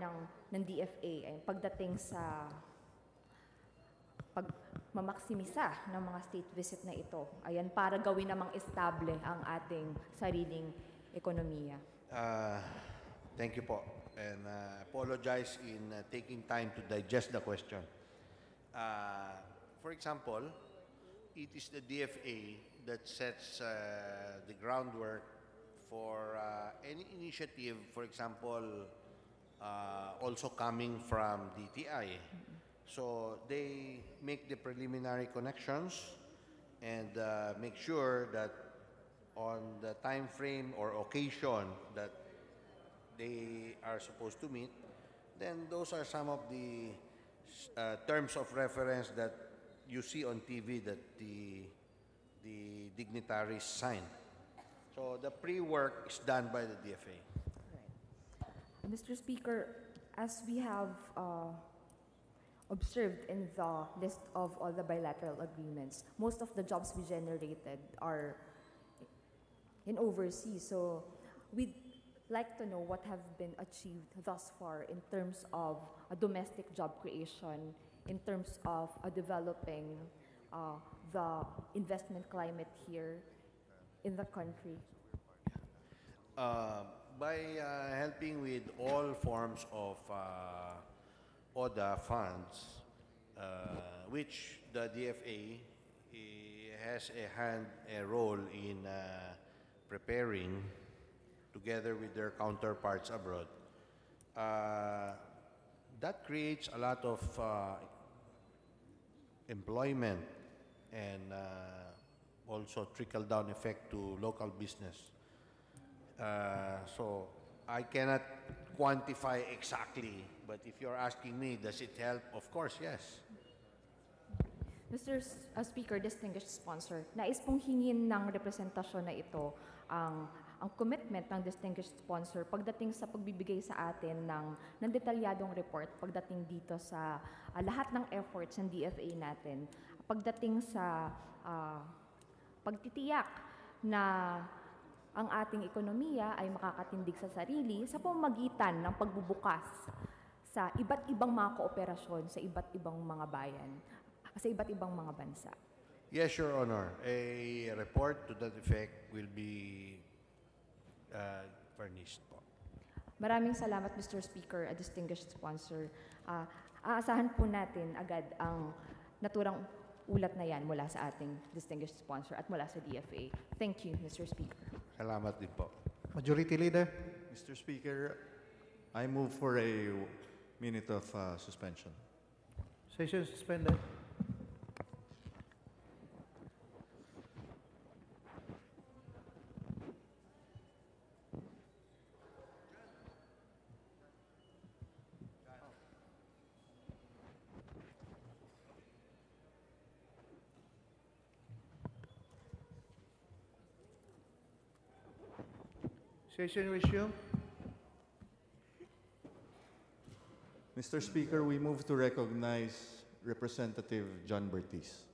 ng DFA ay pagdating sa pagmamaksimisa ng mga state visit na ito? Ayan, para gawin namang estable ang ating sariling ekonomiya. Thank you po. And apologize in taking time to digest the question. For example, it is the DFA that sets the groundwork for any initiative, for example, also coming from DTI. So they make the preliminary connections and make sure that on the time frame or occasion that they are supposed to meet, then those are some of the terms of reference that you see on TV that the dignitaries sign. So the pre-work is done by the DFA. Right. Mr. Speaker, as we have observed in the list of all the bilateral agreements, most of the jobs we generated are in overseas. So we'd like to know what have been achieved thus far in terms of a domestic job creation, in terms of developing the investment climate here in the country. by helping with all forms of OWWA funds, which the DFA has a role in preparing together with their counterparts abroad, that creates a lot of employment and also trickle-down effect to local business. So I cannot quantify exactly, but if you're asking me, does it help? Of course, yes. Mr. Speaker, distinguished sponsor, nais pong hingin ng representasyon na ito ang commitment ng distinguished sponsor pagdating sa pagbibigay sa atin ng detalyadong report pagdating dito sa lahat ng efforts ng DFA natin, pagdating sa pagtitiyak na ang ating ekonomiya ay makakatindig sa sarili sa pamamagitan ng pagbubukas sa iba't ibang mga kooperasyon sa iba't ibang mga bayan, sa iba't ibang mga bansa. Yes, Your Honor. A report to that effect will be furnished po. Maraming salamat, Mr. Speaker, a distinguished sponsor. Aasahan po natin agad ang naturang ulat na yan mula sa ating distinguished sponsor at mula sa DFA. Thank you, Mr. Speaker. Salamat din po. Majority Leader. Mr. Speaker, I move for a minute of suspension. Session suspended. Session resumed. Mr. Speaker, we move to recognize Representative John Bertis.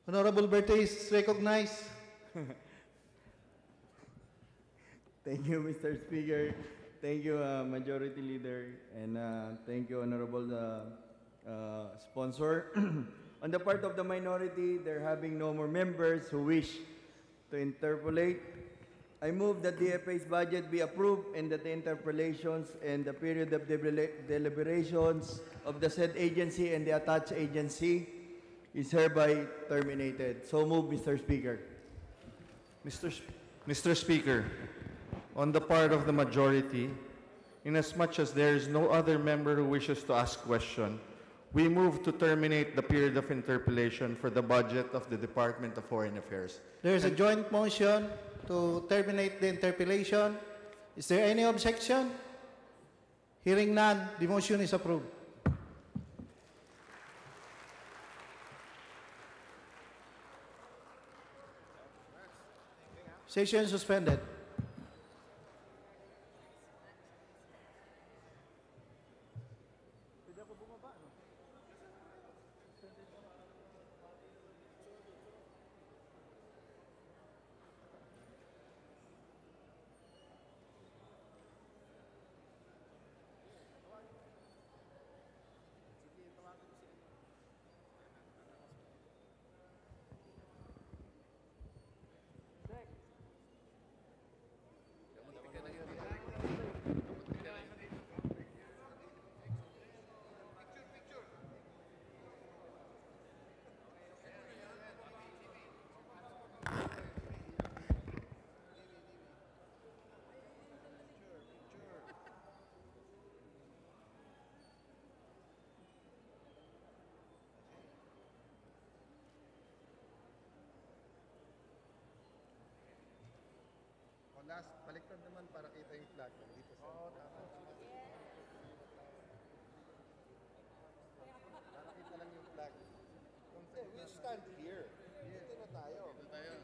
Honorable Bertis, recognized. Thank you, Mr. Speaker. Thank you, Majority Leader. And thank you, Honorable Sponsor. On the part of the minority, there having no more members who wish to interpolate, I move that the DFA's budget be approved and that the interpolations and the period of deliberations of the said agency and the attached agency is hereby terminated. So move, Mr. Speaker. Mr. Speaker, on the part of the majority, inasmuch as there is no other member who wishes to ask question, we move to terminate the period of interpellation for the budget of the Department of Foreign Affairs. There is a joint motion to terminate the interpellation. Is there any objection? Hearing none, the motion is approved. Session suspended. Last, baliktad naman para kita yung flag. Dito sa... Para kita lang yung flag. We'll stand here. Dito na tayo. Dito tayo.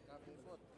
Copy foot.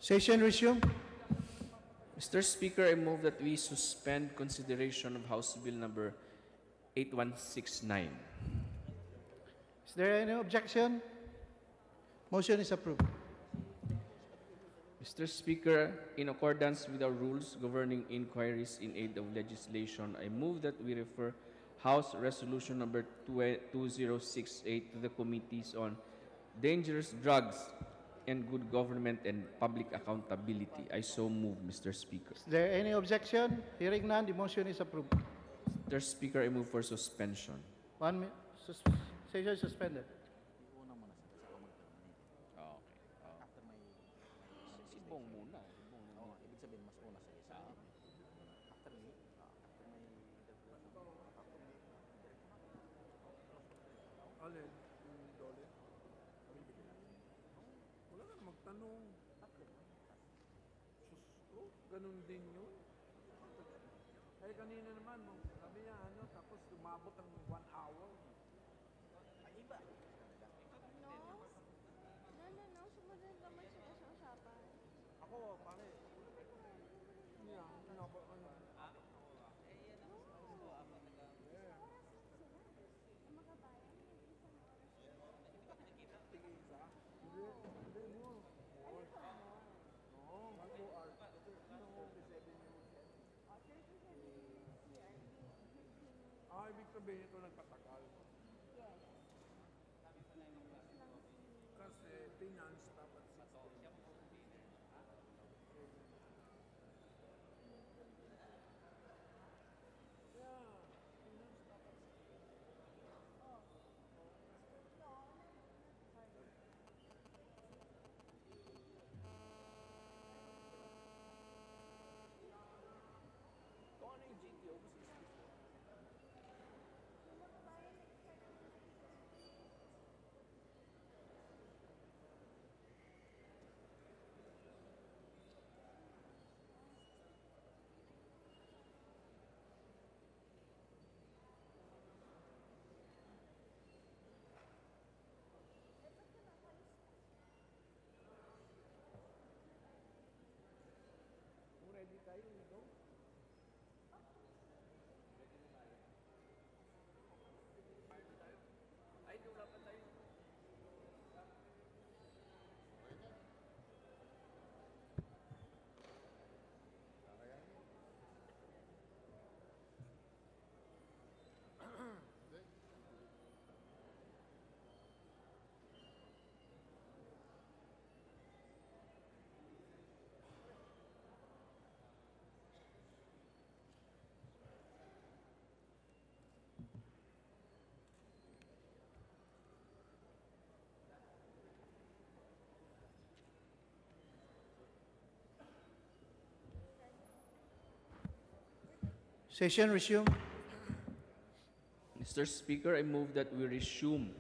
Session resume. Mr. Speaker, I move that we suspend consideration of House Bill number 8169. Is there any objection? Motion is approved. Mr. Speaker, in accordance with our rules governing inquiries in aid of legislation, I move that we refer House Resolution number 2068 to the Committees on Dangerous Drugs and Good Government and Public Accountability. I so move, Mr. Speaker. Is there any objection? Hearing none, the motion is approved. Mr. Speaker, I move for suspension. Session suspended. Ganun din yun. Eh, kanina naman, sabi niya, tapos lumabot ang 1 hour. Ay, iba. No. Sumunod naman sila sa usapan. Ako, pare. Yeah, ibig sabihin ito nagpatagal. Yes. Kasi finance dapat 60. Session resume. Mr. Speaker, I move that we resume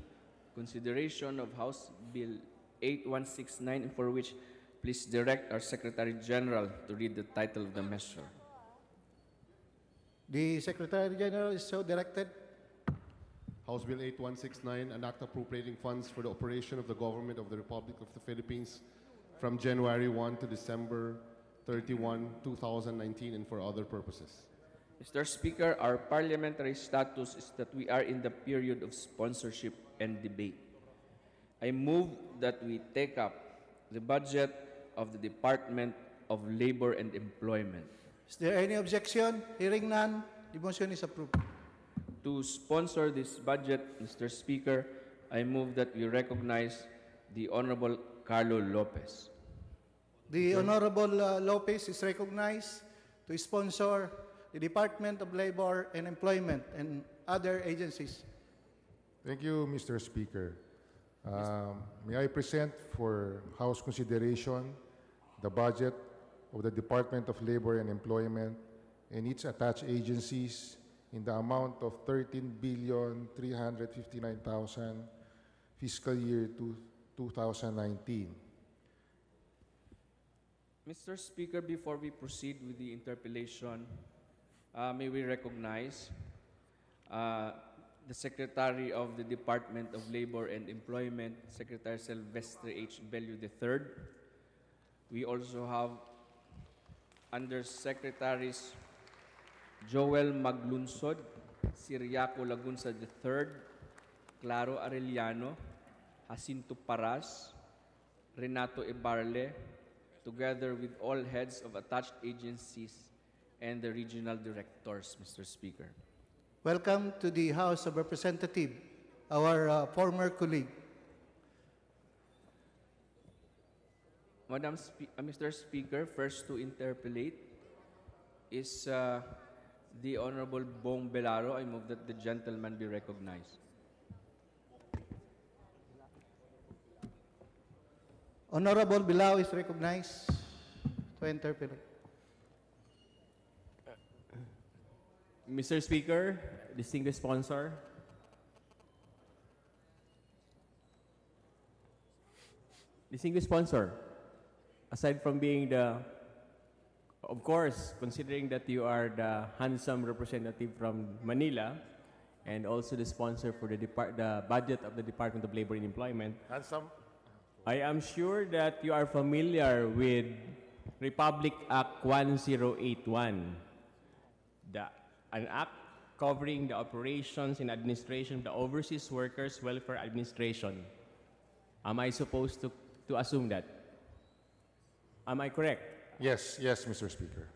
consideration of House Bill 8169, for which please direct our Secretary General to read the title of the measure. The Secretary General is so directed. House Bill 8169, an act appropriating funds for the operation of the government of the Republic of the Philippines from January 1 to December 31, 2019, and for other purposes. Mr. Speaker, our parliamentary status is that we are in the period of sponsorship and debate. I move that we take up the budget of the Department of Labor and Employment. Is there any objection? Hearing none, the motion is approved. To sponsor this budget, Mr. Speaker, I move that we recognize the Honorable Carlo Lopez. The Honorable Lopez is recognized to sponsor the Department of Labor and Employment and other agencies. Thank you, Mr. Speaker. May I present for House consideration the budget of the Department of Labor and Employment and its attached agencies in the amount of 13,359,000 fiscal year 2019. Mr. Speaker, before we proceed with the interpellation, may we recognize the Secretary of the Department of Labor and Employment, Secretary Silvestre H. Bello III, We also have Undersecretaries Joel Maglunsod, Siriaco Lagunsa III, Claro Arellano, Jacinto Paras, Renato Ibarle, together with all heads of attached agencies and the regional directors, Mr. Speaker. Welcome to the House of Representatives, our former colleague. Mr. Speaker, first to interpellate is the Honorable Bong Belaro. I move that the gentleman be recognized. Honorable Bilao is recognized to interpellate. Mr. Speaker, distinguished sponsor, aside from being of course, considering that you are the handsome representative from Manila and also the sponsor for the budget of the Department of Labor and Employment, Handsome. I am sure that you are familiar with Republic Act 1081, an act covering the operations and administration of the Overseas Workers Welfare Administration. Am I supposed to assume that? Am I correct? Yes, yes, Mr. Speaker.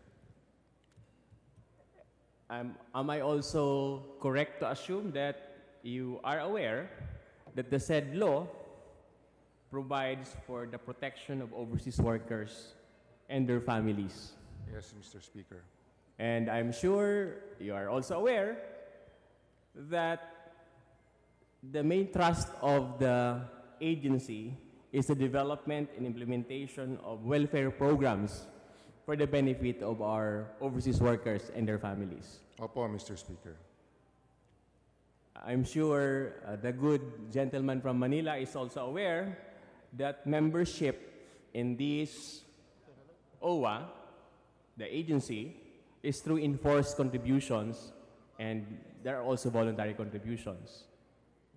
Am I also correct to assume that you are aware that the said law provides for the protection of overseas workers and their families? Yes, Mr. Speaker. And I'm sure you are also aware that the main thrust of the agency is the development and implementation of welfare programs for the benefit of our overseas workers and their families. Opo, Mr. Speaker. I'm sure the good gentleman from Manila is also aware that membership in this OWWA, the agency, is through enforced contributions, and there are also voluntary contributions.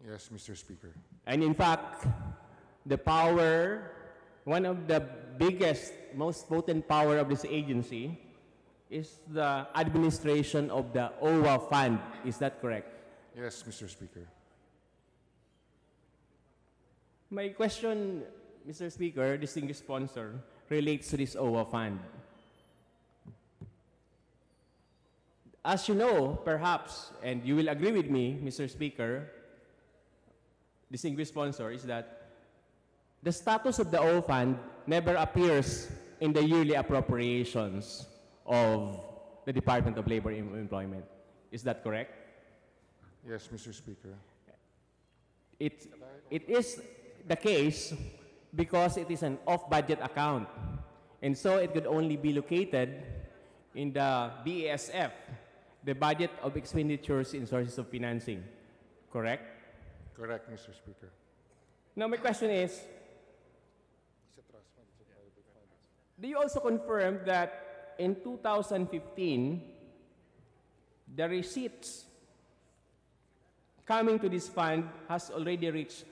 Yes, Mr. Speaker. And in fact, the power, one of the biggest, most potent power of this agency is the administration of the OWWA fund. Is that correct? Yes, Mr. Speaker. My question, Mr. Speaker, distinguished sponsor, relates to this OWWA fund. As you know, perhaps, and you will agree with me, Mr. Speaker, distinguished sponsor, is that the status of the OWWA fund never appears in the yearly appropriations of the Department of Labor and Employment. Is that correct? Yes, Mr. Speaker. It is the case because it is an off-budget account. And so it could only be located in the BASF, the Budget of Expenditures in Sources of Financing. Correct? Correct, Mr. Speaker. Now my question is, do you also confirm that in 2015, the receipts coming to this fund has already reached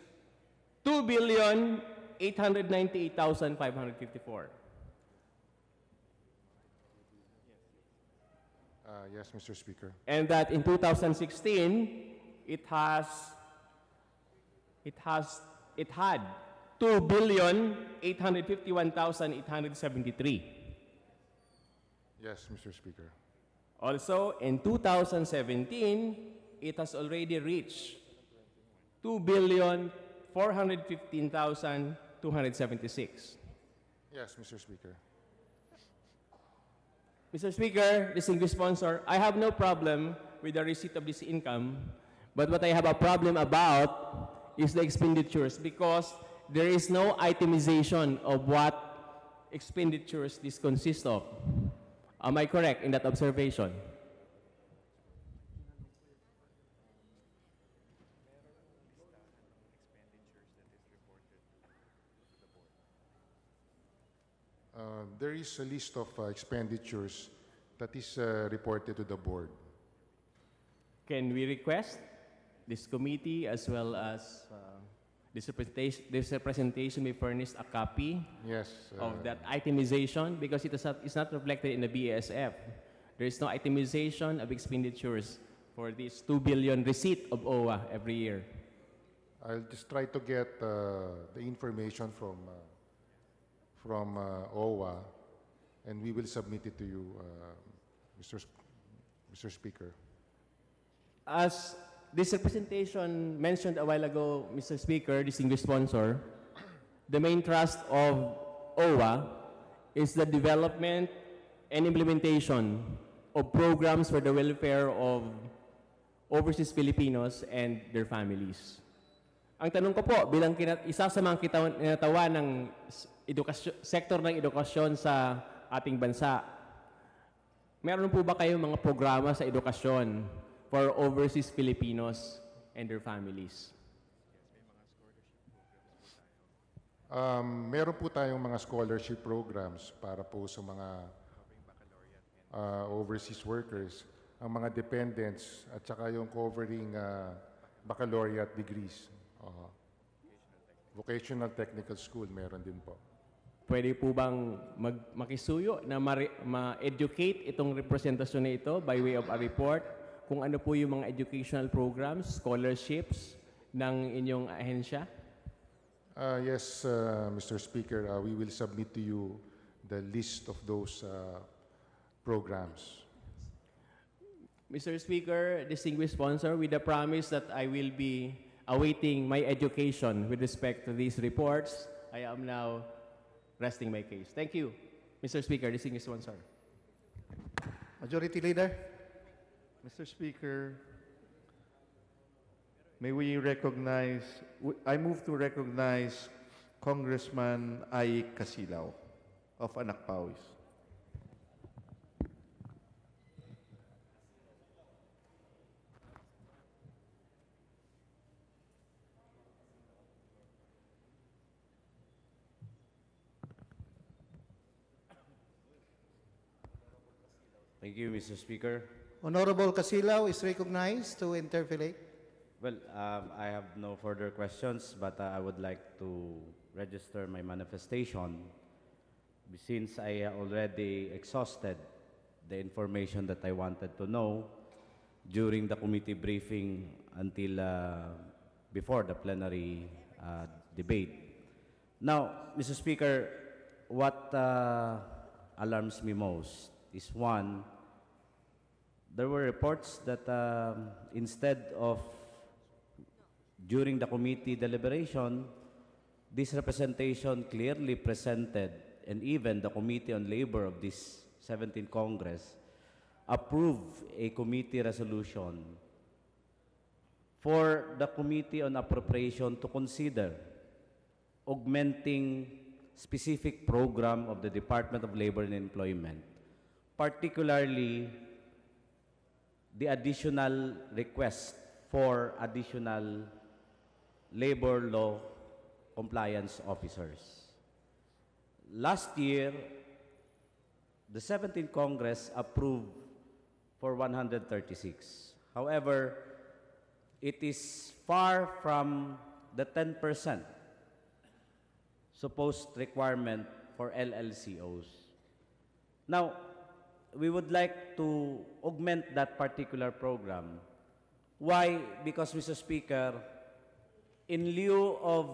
2,898,554? Yes, Mr. Speaker. And that in 2016, it had 2,851,873. Yes, Mr. Speaker. Also, in 2017, it has already reached 2,415,276. Yes, Mr. Speaker. Mr. Speaker, distinguished sponsor, I have no problem with the receipt of this income, but what I have a problem about is the expenditures because there is no itemization of what expenditures this consists of. Am I correct in that observation? There is a list of expenditures that is reported to the board. Can we request this committee as well as This representation may furnish a copy Yes. of that itemization because it's not reflected in the BASF. There is no itemization of expenditures for this 2 billion receipt of OWWA every year. I'll just try to get the information from OWWA, and we will submit it to you, Mr. Speaker. As this representation mentioned a while ago, Mr. Speaker, distinguished sponsor, the main thrust of OWWA is the development and implementation of programs for the welfare of overseas Filipinos and their families. Ang tanong ko po, bilang isa sa mga kinatawa ng sektor ng edukasyon sa ating bansa, meron po ba kayong mga programa sa edukasyon for overseas Filipinos and their families? Meron po tayong mga scholarship programs para po sa mga overseas workers, ang mga dependents, at saka yung covering baccalaureate degrees. Vocational Technical School, meron din po. Pwede po bang makisuyo na ma-educate itong representasyon na ito by way of a report kung ano po yung mga educational programs, scholarships ng inyong ahensya? Yes, Mr. Speaker, we will submit to you the list of those programs. Mr. Speaker, distinguished sponsor, with the promise that I will be awaiting my education with respect to these reports, I am now resting my case. Thank you, Mr. Speaker, distinguished sponsor. Majority Leader. Mr. Speaker, may we recognize, I move to recognize Congressman Ay Casilaw of Anak Pawis. Thank you, Mr. Speaker. Honorable Casilaw is recognized to interpolate. Well, I have no further questions, but I would like to register my manifestation since I already exhausted the information that I wanted to know during the committee briefing until before the plenary debate. Now, Mr. Speaker, what alarms me most is one, there were reports that instead of during the committee deliberation, this representation clearly presented, and even the Committee on Labor of this 17th Congress approved a committee resolution for the Committee on Appropriation to consider augmenting specific program of the Department of Labor and Employment, particularly the additional request for additional labor law compliance officers. Last year, the 17th Congress approved for 136. However, it is far from the 10% supposed requirement for LLCOs. Now, we would like to augment that particular program. Why? Because, Mr. Speaker, in lieu of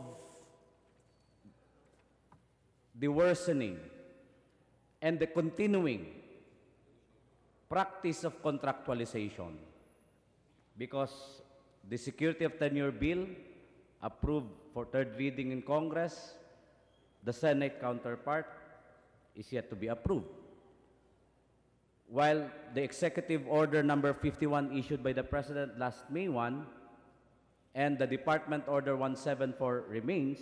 the worsening and the continuing practice of contractualization, because the Security of Tenure Bill approved for third reading in Congress, the Senate counterpart is yet to be approved. While the Executive Order number 51 issued by the President last May 1 and the Department Order 174 remains,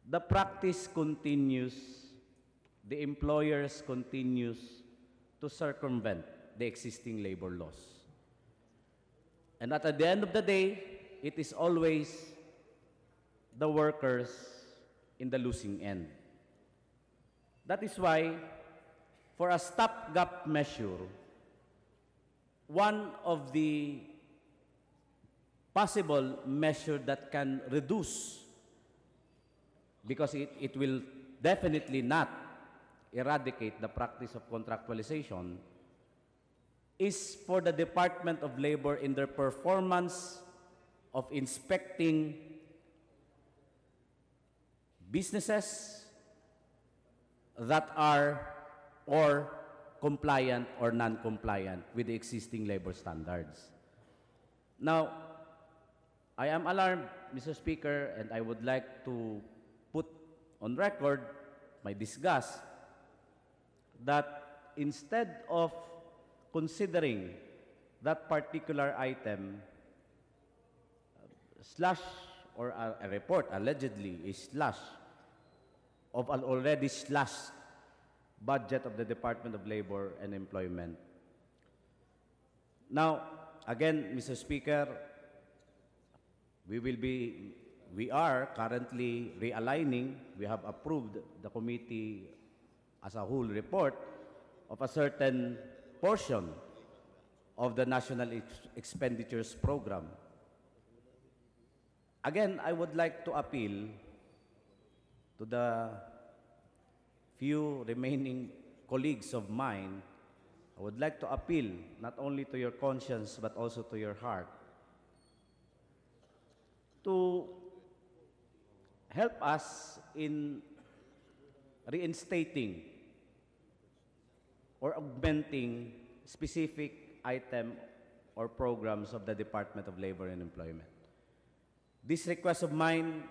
the practice continues, the employers continues to circumvent the existing labor laws. And at the end of the day, it is always the workers in the losing end. That is why, for a stopgap measure, one of the possible measure that can reduce, because it will definitely not eradicate the practice of contractualization, is for the Department of Labor in their performance of inspecting businesses that are or compliant or non-compliant with the existing labor standards. Now, I am alarmed, Mr. Speaker, and I would like to put on record my disgust that instead of considering that particular item, slash, or a report allegedly is slash of an already slashed budget of the Department of Labor and Employment. Now, again, Mr. Speaker, we are currently realigning. We have approved the committee as a whole report of a certain portion of the National Expenditures Program. Again, I would like to appeal to the few remaining colleagues of mine. I would like to appeal not only to your conscience but also to your heart to help us in reinstating or augmenting specific item or programs of the Department of Labor and Employment. This request of mine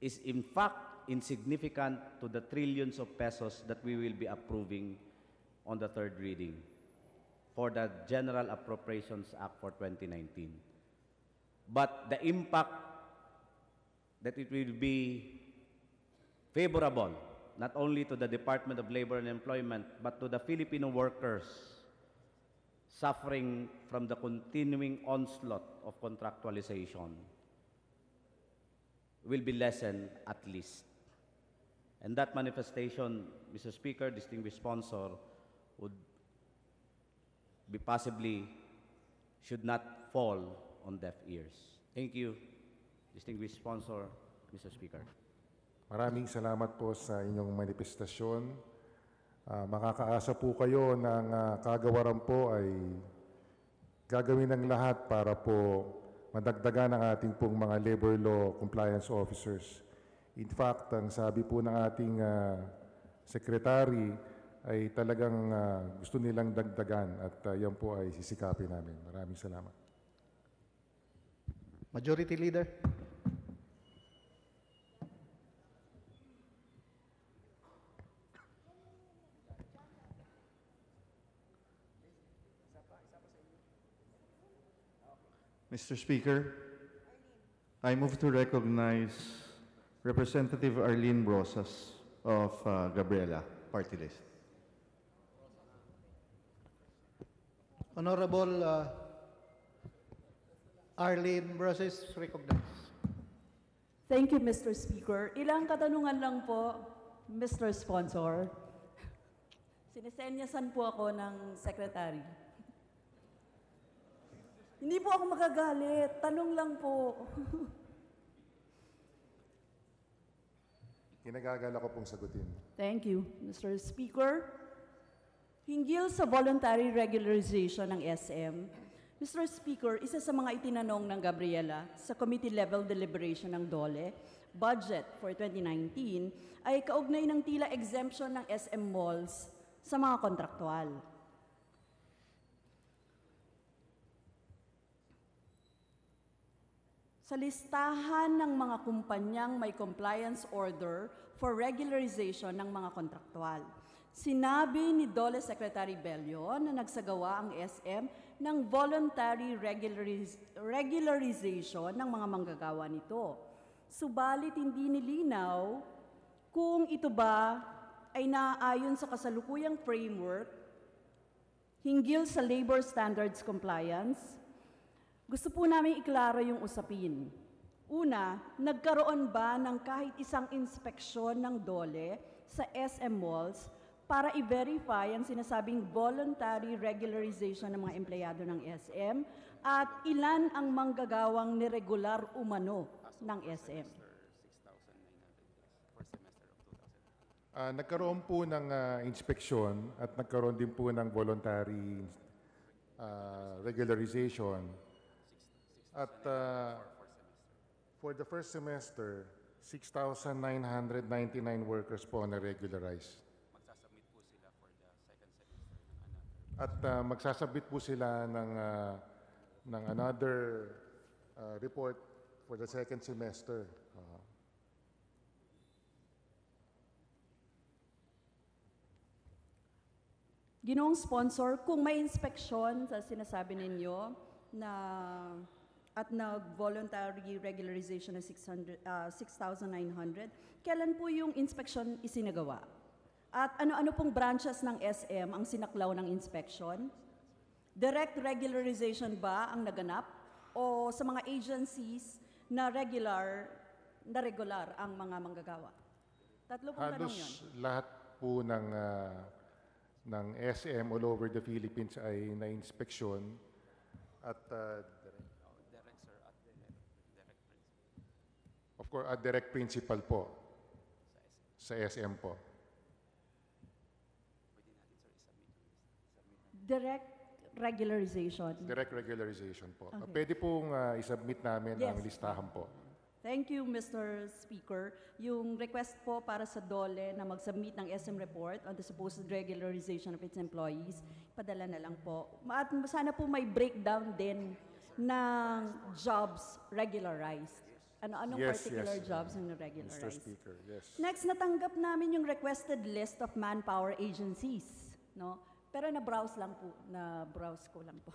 is in fact insignificant to the trillions of pesos that we will be approving on the third reading for the General Appropriations Act for 2019. But the impact that it will be favorable not only to the Department of Labor and Employment but to the Filipino workers suffering from the continuing onslaught of contractualization will be lessened at least. And that manifestation, Mr. Speaker, distinguished sponsor, would be possibly should not fall on deaf ears. Thank you, distinguished sponsor, Mr. Speaker. Maraming salamat po sa inyong manifestasyon. Makakaasa po kayo ng kagawaran po ay gagawin ng lahat para po madagdagan ang ating pong mga labor law compliance officers. In fact, ang sabi po ng ating secretary ay talagang gusto nilang dagdagan at yan po ay sisikapin namin. Maraming salamat. Majority Leader. Mr. Speaker, I move to recognize Representative Arlene Brosas of Gabriela, party list. Honorable Arlene Brosas, recognized. Thank you, Mr. Speaker. Ilang katanungan lang po, Mr. Sponsor. Sinisenyasan po ako ng Secretary. Hindi po ako magagalit. Tanong lang po. Kinagagala ko pong sagutin. Thank you, Mr. Speaker. Hinggil sa voluntary regularization ng SM, Mr. Speaker, isa sa mga itinanong ng Gabriela sa committee-level deliberation ng DOLE, budget for 2019, ay kaugnay ng tila exemption ng SM malls sa mga kontraktual. Sa listahan ng mga kumpanyang may compliance order for regularization ng mga kontraktual, sinabi ni DOLE Secretary Bello na nagsagawa ang SM ng voluntary regularization ng mga manggagawa nito. Subalit hindi nilinaw kung ito ba ay naaayon sa kasalukuyang framework hinggil sa labor standards compliance. Gusto po namin iklaro yung usapin. Una, nagkaroon ba ng kahit isang inspeksyon ng DOLE sa SM malls para i-verify ang sinasabing voluntary regularization ng mga empleyado ng SM at ilan ang manggagawang niregular umano ng SM? Nagkaroon po ng inspeksyon at nagkaroon din po ng voluntary regularization. At for the first semester, 6,999 workers po na regularize. At magsasabit po sila ng another report for the second semester. Ginoong sponsor, kung may inspeksyon sa sinasabi ninyo na at nag-voluntary regularization ng 6,900, kailan po yung inspection isinagawa? At ano-ano pong branches ng SM ang sinaklaw ng inspection? Direct regularization ba ang naganap? O sa mga agencies na regular ang mga manggagawa? Tatlo pong tanong yun. Halos lahat po ng SM all over the Philippines ay na-inspeksyon at of course, at direct principal po sa SM po. Direct regularization. Direct regularization po. Okay. Pwede pong isubmit namin Yes. ang listahan po. Thank you, Mr. Speaker. Yung request po para sa DOLE na mag-submit ng SM report on the supposed regularization of its employees, padala na lang po. At sana po may breakdown din ng jobs regularized. Anong particular jobs ang Mr. na-regularize? Speaker, yes. Next, natanggap namin yung requested list of manpower agencies, no? Pero na-browse ko lang po.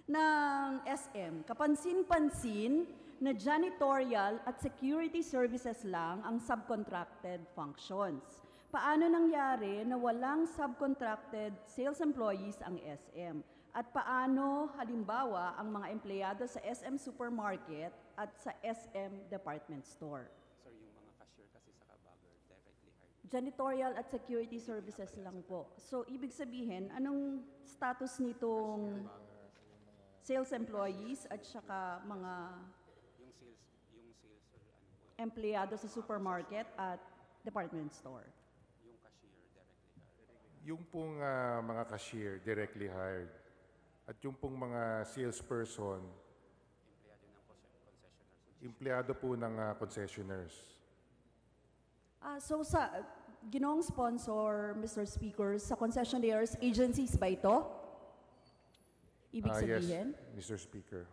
Ng SM, kapansin-pansin na janitorial at security services lang ang subcontracted functions. Paano nangyari na walang subcontracted sales employees ang SM? At paano, halimbawa, ang mga empleyado sa SM Supermarket at sa SM Department Store? Sir, yung mga cashier kasi sa bagger, directly hired. Janitorial at security services lang po. So, ibig sabihin, anong status nitong sales employees at saka mga Yung sales, sir, ano po, empleyado sa supermarket at department store? yung cashier, directly hired. Yung pong mga cashier directly hired at yung pong mga salesperson, empleyado po ng concessionaires. So sa ginoong sponsor, Mr. Speaker, sa concessionaires, agencies ba ito? Ibig sabihin? Yes, Mr. Speaker.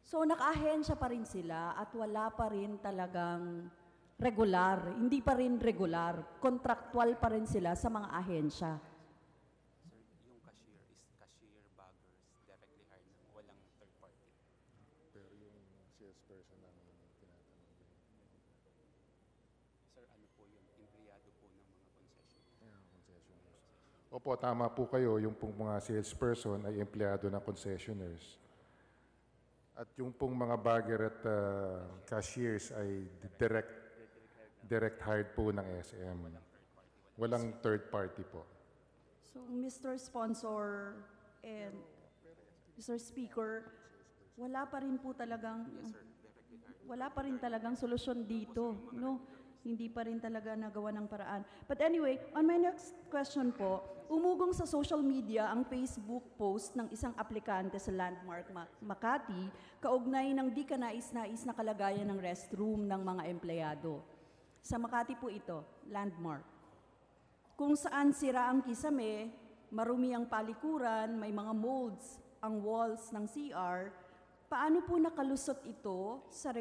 So naka-ahensya pa rin sila at wala pa rin talagang regular, hindi pa rin regular, contractual pa rin sila sa mga ahensya. Sir, yung cashier is cashier, baggers, directly hired, walang third party. Pero yung salesperson ang tinatanong. Sir, ano po yun? Empleyado po ng mga concessionaires. Opo, tama po kayo. Yung pong mga salesperson ay empleyado ng concessionaires. At yung pong mga bagger at cashiers ay direct hired po ng SM. Walang third party po. So, Mr. Sponsor and Mr. Speaker, wala pa rin talagang solusyon dito, no? Hindi pa rin talaga nagawa ng paraan. But anyway, on my next question po, umugong sa social media ang Facebook post ng isang aplikante sa Landmark Makati kaugnay ng di kanais-nais na kalagayan ng restroom ng mga empleyado. Sa Makati po ito, Landmark. Kung saan sira ang kisame, marumi ang palikuran, may mga molds ang walls ng CR, paano po nakalusot ito sa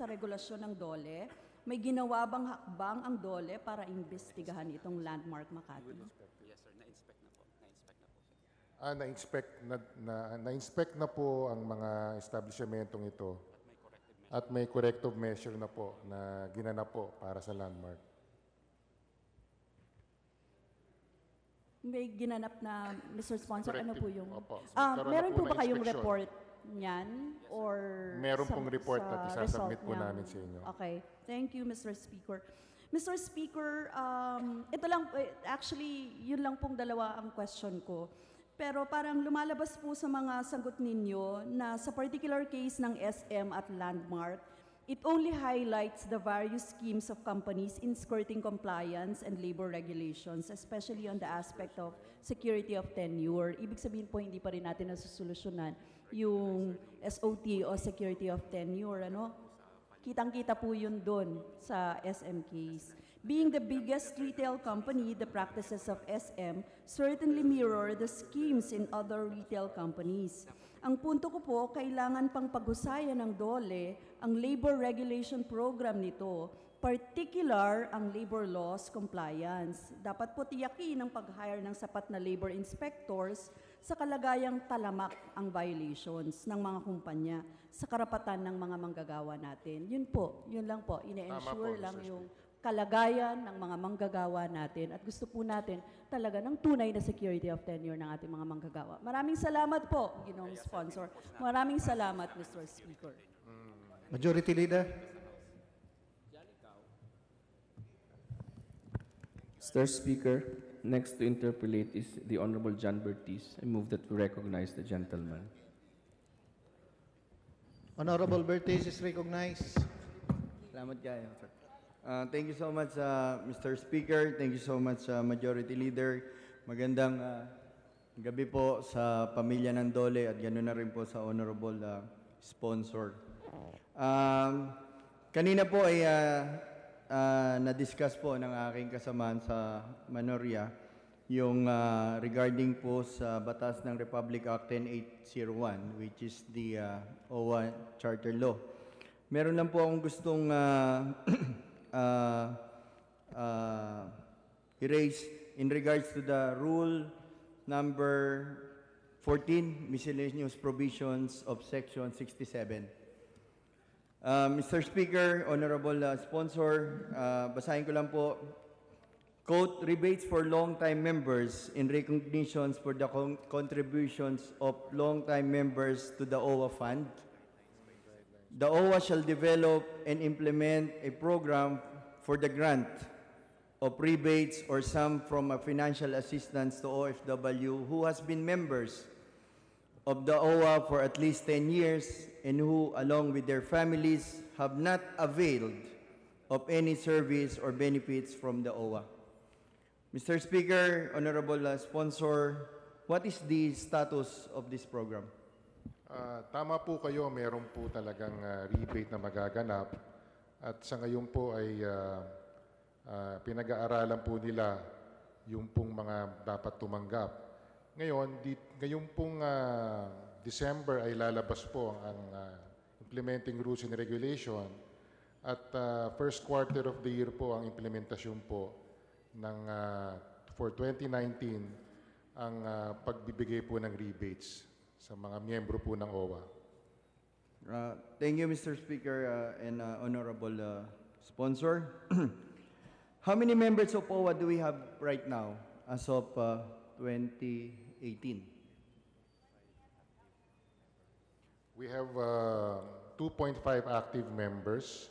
regulasyon ng DOLE? May ginawa bang hakbang ang DOLE para imbestigahan itong Landmark Makati? Yes, sir. Na-inspect na po. Na-inspect na po ang mga establishmentong ito. At may corrective measure na po na ginanap po para sa Landmark. May ginanap na, Mr. Sponsor, ano po yung... Opo. Meron po ba kayong report niyan? Or Meron pong report at sa isasubmit result po niya? namin sa inyo. Okay. Thank you, Mr. Speaker. Mr. Speaker, ito lang, actually, yun lang pong dalawa ang question ko. Pero parang lumalabas po sa mga sagot ninyo na sa particular case ng SM at Landmark, it only highlights the various schemes of companies in skirting compliance and labor regulations, especially on the aspect of security of tenure. Ibig sabihin po, hindi pa rin natin nasusolusyonan yung SOT o security of tenure, ano? Kitang-kita po yun doon sa SM case. Being the biggest retail company, the practices of SM certainly mirror the schemes in other retail companies. Ang punto ko po, kailangan pang paghusayan ng DOLE ang labor regulation program nito, particular ang labor laws compliance. Dapat po tiyakin ang pag-hire ng sapat na labor inspectors sa kalagayang talamak ang violations ng mga kumpanya sa karapatan ng mga manggagawa natin. Yun po, yun lang po. Ine-ensure lang yung kalagayan ng mga manggagawa natin at gusto po natin talaga ng tunay na security of tenure ng ating mga manggagawa. Maraming salamat po, Ginoong Sponsor. Maraming salamat, Mr. Speaker. Majority Leader. Mr. Speaker, next to interpolate is the Honorable John Bertis. I move that we recognize the gentleman. Honorable Bertis is recognized. Salamat kayo, sir. Thank you so much, Mr. Speaker. Thank you so much, Majority Leader. Magandang gabi po sa pamilya ng DOLE at ganoon na rin po sa Honorable Sponsor. Kanina po ay na-discuss po ng aking kasamaan sa Manoria yung regarding po sa batas ng Republic Act 10801, which is the OWWA Charter Law. Meron lang po akong gustong erase in regards to the rule number 14, miscellaneous provisions of section 67. Mr. Speaker, Honorable Sponsor, basahin ko lang po. Quote, rebates for long-time members in recognitions for the contributions of long-time members to the OWWA Fund. The OWWA shall develop and implement a program for the grant of rebates or sum from a financial assistance to OFW who has been members of the OWWA for at least 10 years and who, along with their families, have not availed of any service or benefits from the OWWA. Mr. Speaker, Honorable Sponsor, what is the status of this program? Tama po kayo, meron po talagang rebate na magaganap at sa ngayon po ay pinag-aaralan po nila yung pong mga dapat tumanggap. Ngayon pong December ay lalabas po ang implementing rules and regulation at first quarter of the year po ang implementasyon po ng for 2019 ang pagbibigay po ng rebates sa mga miyembro po ng OWWA. Thank you, Mr. Speaker and Honorable Sponsor. How many members of OWWA do we have right now as of 2018? We have 2.5 active members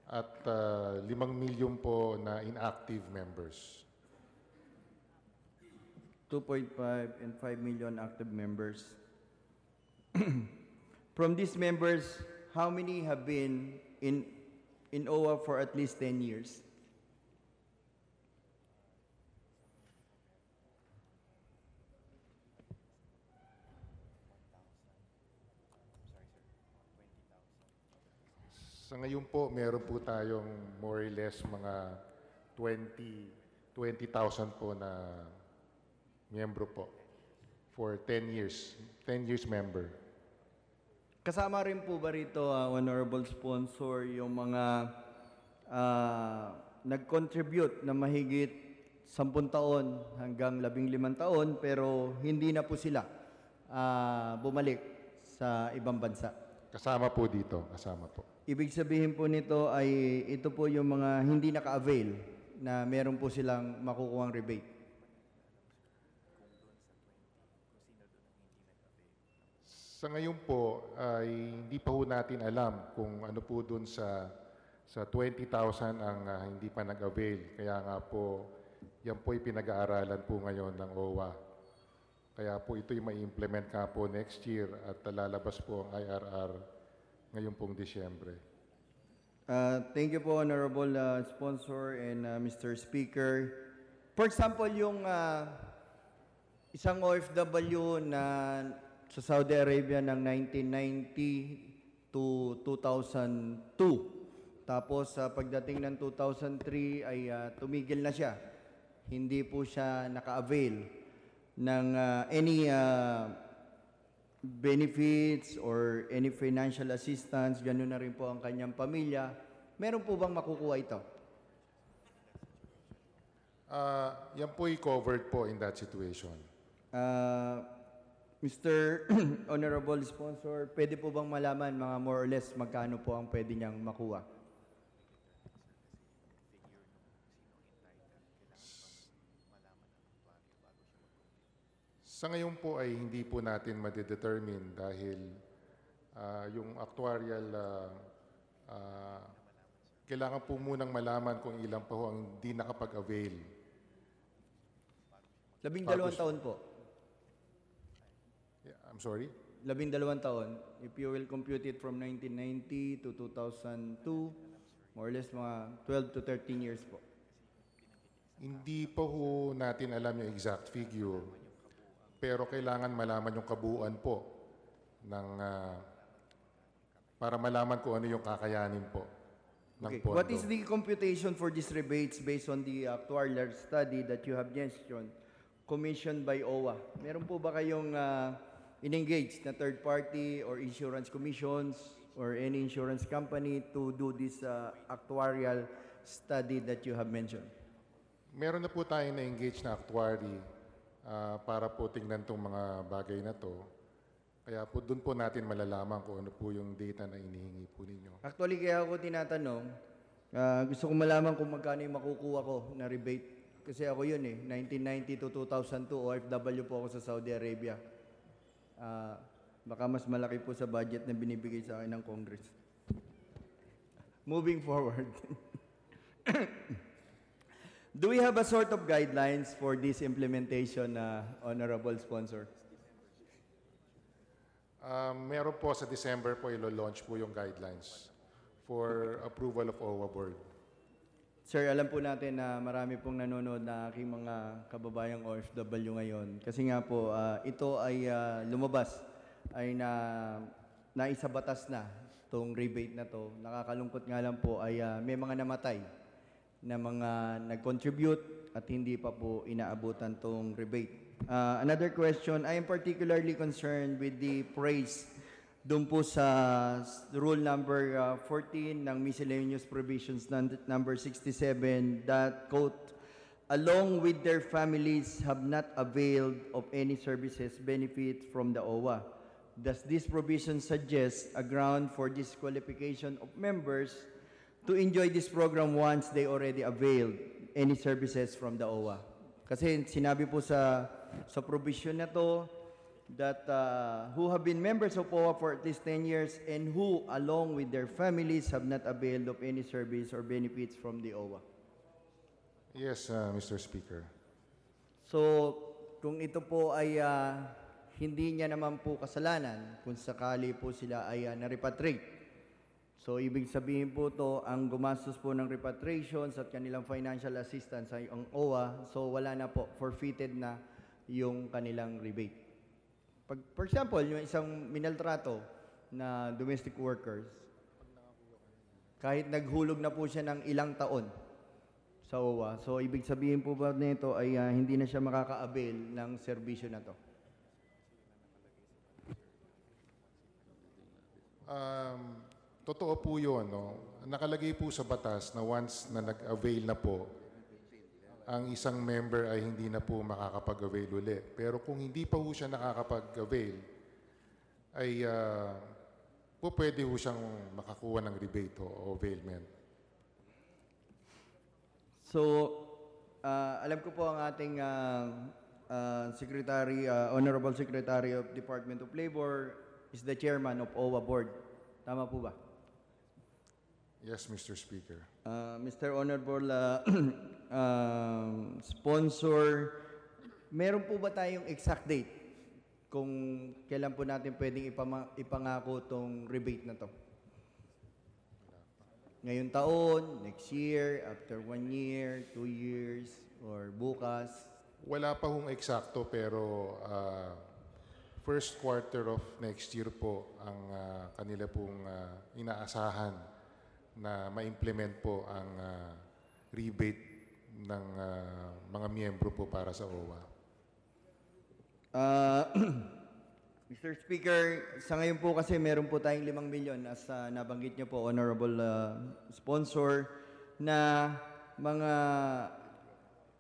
at 5 milyon po na inactive members. 2.5 and 5 million active members. From these members, how many have been in OWWA for at least 10 years? Sa ngayon po, meron po tayong more or less mga 20,000 po na miyembro po for 10 years. 10 years member. Kasama rin po ba rito, Honorable Sponsor, yung mga nag-contribute na mahigit 10 taon hanggang 15 taon pero hindi na po sila bumalik sa ibang bansa? Kasama po dito, kasama po. Ibig sabihin po nito ay ito po yung mga hindi naka-avail na meron po silang makukuhang rebate. Sa ngayon po ay hindi pa po natin alam kung ano po doon sa Sa 20,000 ang hindi pa nag-avail. Kaya nga po, yan po pinag-aaralan po ngayon ng OWWA. Kaya po ito'y ma-implement nga po next year at lalabas po ang IRR ngayon pong Disyembre. Thank you po, Honorable Sponsor and Mr. Speaker. For example, yung isang OFW na sa Saudi Arabia ng 1990 to 2002. Tapos pagdating ng 2003 ay tumigil na siya. Hindi po siya naka-avail ng any benefits or any financial assistance. Ganun na rin po ang kanyang pamilya. Meron po bang makukuha ito? Yan po covered po in that situation. Mr. Honorable Sponsor, pwede po bang malaman mga more or less magkano po ang pwede niyang makuha? Sa ngayon po ay hindi po natin madedetermine dahil yung actuarial, kailangan po munang malaman kung ilan pa ho ang hindi nakapag-avail. 12 taon po. Yeah, I'm sorry? 12 taon. If you will compute it from 1990 to 2002, more or less mga 12 to 13 years po. Hindi po ho natin alam yung exact figure. Pero kailangan malaman yung kabuuan po ng, para malaman kung ano yung kakayanin po ng Okay. pondo. What is the computation for these rebates based on the actuarial study that you have mentioned, commissioned by OWWA? Meron po ba kayong in-engage na third party or insurance commissions or any insurance company to do this actuarial study that you have mentioned? Meron na po tayong na-engage na actuary para po tingnan itong mga bagay na to. Kaya po doon po natin malalaman kung ano po yung data na inihingi po ninyo. Actually, kaya ako tinatanong, gusto kong malaman kung magkano yung makukuha ko na rebate. Kasi ako yun 1990 to 2002, OFW po ako sa Saudi Arabia. Baka mas malaki po sa budget na binibigay sa akin ng Congress. Moving forward. Do we have a sort of guidelines for this implementation, Honorable Sponsor? Meron po sa December po ilo-launch po yung guidelines for approval of OWWA board. Sir, alam po natin na marami pong nanonood na aking mga kababayang OFW ngayon. Kasi nga po, ito ay lumabas, ay naisabatas na itong rebate na to. Nakakalungkot nga lang po ay may mga namatay na mga nag-contribute at hindi pa po inaabutan tong rebate. Another question, I am particularly concerned with the praise doon po sa rule number 14 ng miscellaneous provisions number 67 that quote, along with their families have not availed of any services benefit from the OWWA. Does this provision suggest a ground for disqualification of members to enjoy this program once they already availed any services from the OWWA? Kasi sinabi po sa provision na to that who have been members of OWWA for at least 10 years and who, along with their families, have not availed of any service or benefits from the OWWA. Yes, Mr. Speaker. So, kung ito po ay hindi niya naman po kasalanan, kung sakali po sila ay na-repatriate. So, ibig sabihin po to, ang gumastos po ng repatriations at kanilang financial assistance ay ang OWWA, so wala na po, forfeited na yung kanilang rebate. For example, yung isang minaltrato na domestic workers, kahit naghulog na po siya ng ilang taon sa OWWA, so ibig sabihin po ba nito ay hindi na siya makaka-avail ng serbisyo na to? Totoo po yun. No? Nakalagay po sa batas na once na nag-avail na po, ang isang member ay hindi na po makakapag-avail uli. Pero kung hindi pa po siya nakakapag-avail, ay po pwede po siyang makakuha ng rebate o availment. So, alam ko po ang ating Secretary, Honorable Secretary of Department of Labor is the chairman of OWWA Board. Tama po ba? Yes, Mr. Speaker. Mr. Honorable Sponsor, meron po ba tayong exact date kung kailan po natin pwedeng ipangako tong rebate na to? Ngayong taon, next year, after 1 year, 2 years, or bukas? Wala pa hong eksakto pero first quarter of next year po ang kanila pong inaasahan na ma-implement po ang rebate ng mga miyembro po para sa OWWA. Mr. Speaker, sa ngayon po kasi meron po tayong 5 milyon as nabanggit niyo po, Honorable Sponsor, na mga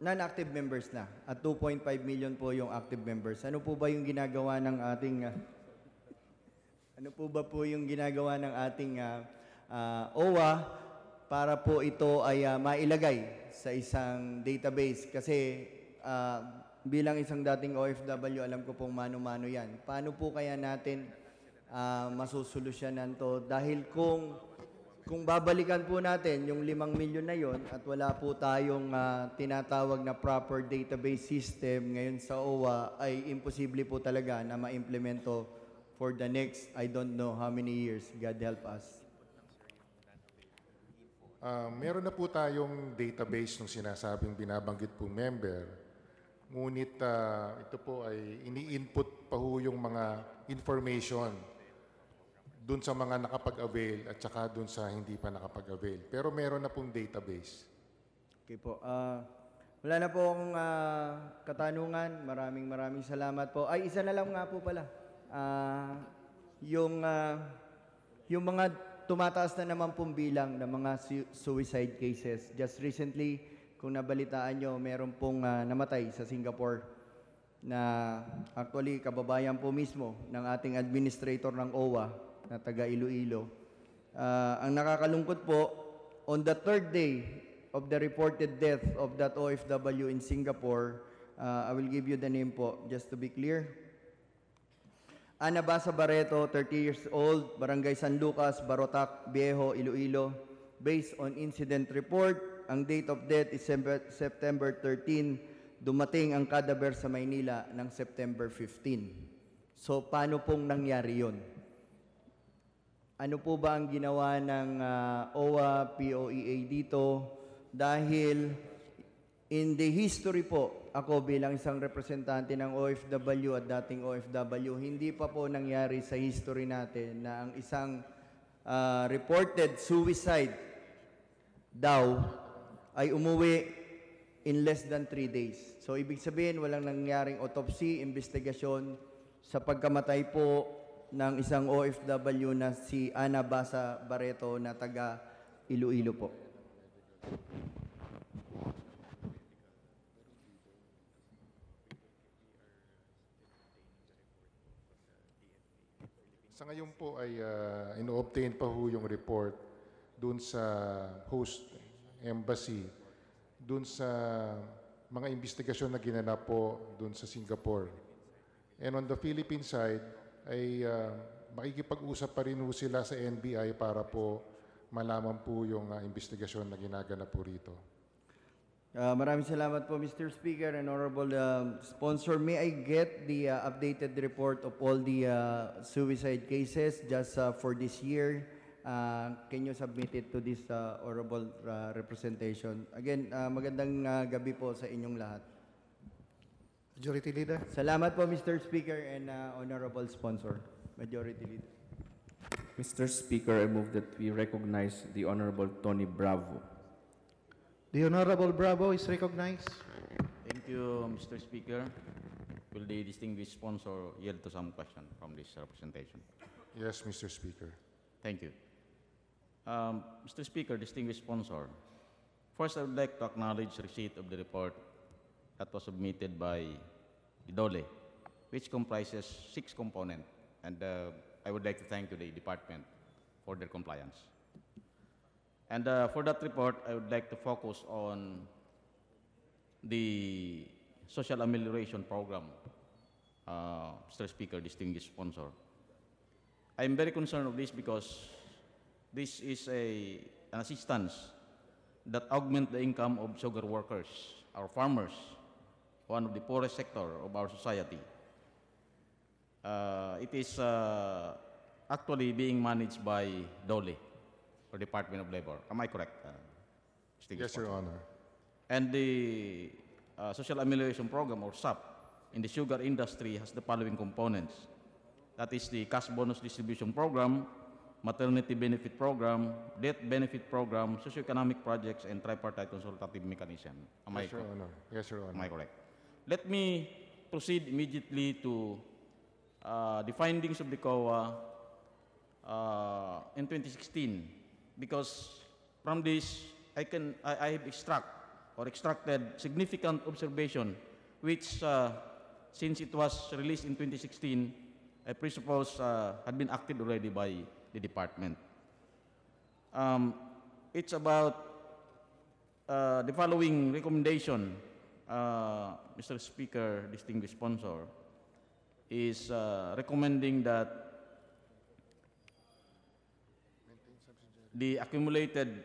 non-active members na at 2.5 million po yung active members. Ano po ba yung ginagawa ng ating OWWA para po ito ay mailagay sa isang database? Kasi bilang isang dating OFW, alam ko pong mano-mano yan. Paano po kaya natin masusolusyonan to? Dahil kung babalikan po natin yung 5 milyon na yon at wala po tayong tinatawag na proper database system ngayon sa OWWA, ay imposible po talaga na ma-implemento for the next, I don't know how many years. God help us. Meron na po tayong database ng sinasabing binabanggit pong member. Ngunit ito po ay ini-input pa ho yung mga information dun sa mga nakapag-avail at saka dun sa hindi pa nakapag-avail. Pero meron na pong database. Okay po. Wala na pong katanungan. Maraming salamat po. Ay, isa na lang nga po pala. Yung mga tumataas na naman pong bilang ng mga suicide cases. Just recently, kung nabalitaan nyo, meron pong namatay sa Singapore na actually kababayan po mismo ng ating administrator ng OWWA na taga Iloilo. Ang nakakalungkot po, on the 3rd day of the reported death of that OFW in Singapore, I will give you the name po, just to be clear. Ana Basa Barreto, 30 years old, Barangay San Lucas, Barotac, Viejo, Iloilo. Based on incident report, ang date of death is September 13. Dumating ang cadaver sa Maynila ng September 15. So, paano pong nangyari yun? Ano po ba ang ginawa ng OWWA, POEA dito? Dahil in the history po, ako bilang isang representante ng OFW at dating OFW, hindi pa po nangyari sa history natin na ang isang reported suicide daw ay umuwi in less than 3 days. So, ibig sabihin, walang nangyaring autopsy, investigasyon sa pagkamatay po ng isang OFW na si Ana Basa Barreto na taga Iloilo po. Sa ngayon po ay ino-obtain pa ho yung report dun sa host embassy, dun sa mga investigasyon na ginanap po dun sa Singapore. And on the Philippine side, ay makikipag-usap pa rin ho sila sa NBI para po malaman po yung investigasyon na ginaganap po rito. Maraming salamat po, Mr. Speaker and Honorable Sponsor. May I get the updated report of all the suicide cases just for this year? Can you submit it to this honorable representation? Again, magandang gabi po sa inyong lahat. Majority Leader. Salamat po, Mr. Speaker and Honorable Sponsor. Majority Leader. Mr. Speaker, I move that we recognize the Honorable Tony Bravo. The Honorable Bravo is recognized. Thank you, Mr. Speaker. Will the distinguished sponsor yield to some question from this representation? Yes, Mr. Speaker. Thank you. Mr. Speaker, distinguished sponsor, first I would like to acknowledge receipt of the report that was submitted by IDOLE, which comprises 6 components, and I would like to thank the department for their compliance. And for that report, I would like to focus on the social amelioration program, Mr. Speaker, distinguished sponsor. I'm very concerned of this because this is a an assistance that augment the income of sugar workers, our farmers, one of the poorest sector of our society. It is actually being managed by DOLE, or Department of Labor. Am I correct? Yes, Your Honor. And the Social Amelioration Program, or SAP, in the sugar industry has the following components. That is the cash bonus distribution program, maternity benefit program, death benefit program, socioeconomic projects, and tripartite consultative mechanism. Am I Yes, Your correct? Honor. Yes, Your Am Honor. I correct? Let me proceed immediately to the findings of the COA in 2016, because from this I have extracted significant observation, which since it was released in 2016, I presuppose had been acted already by the department. It's about the following recommendation, Mr. Speaker, distinguished sponsor, is recommending that the accumulated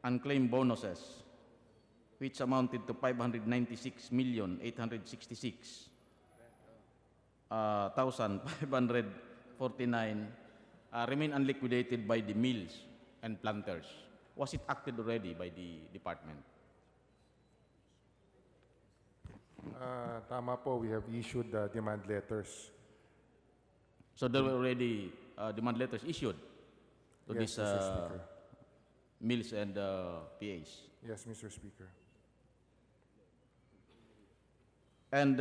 unclaimed bonuses, which amounted to 596,866,549, remain unliquidated by the mills and planters. Was it acted already by the department? Tama po, we have issued demand letters. So there were already demand letters issued to Yes, these Mr. Speaker. mills and PAs. Yes, Mr. Speaker. And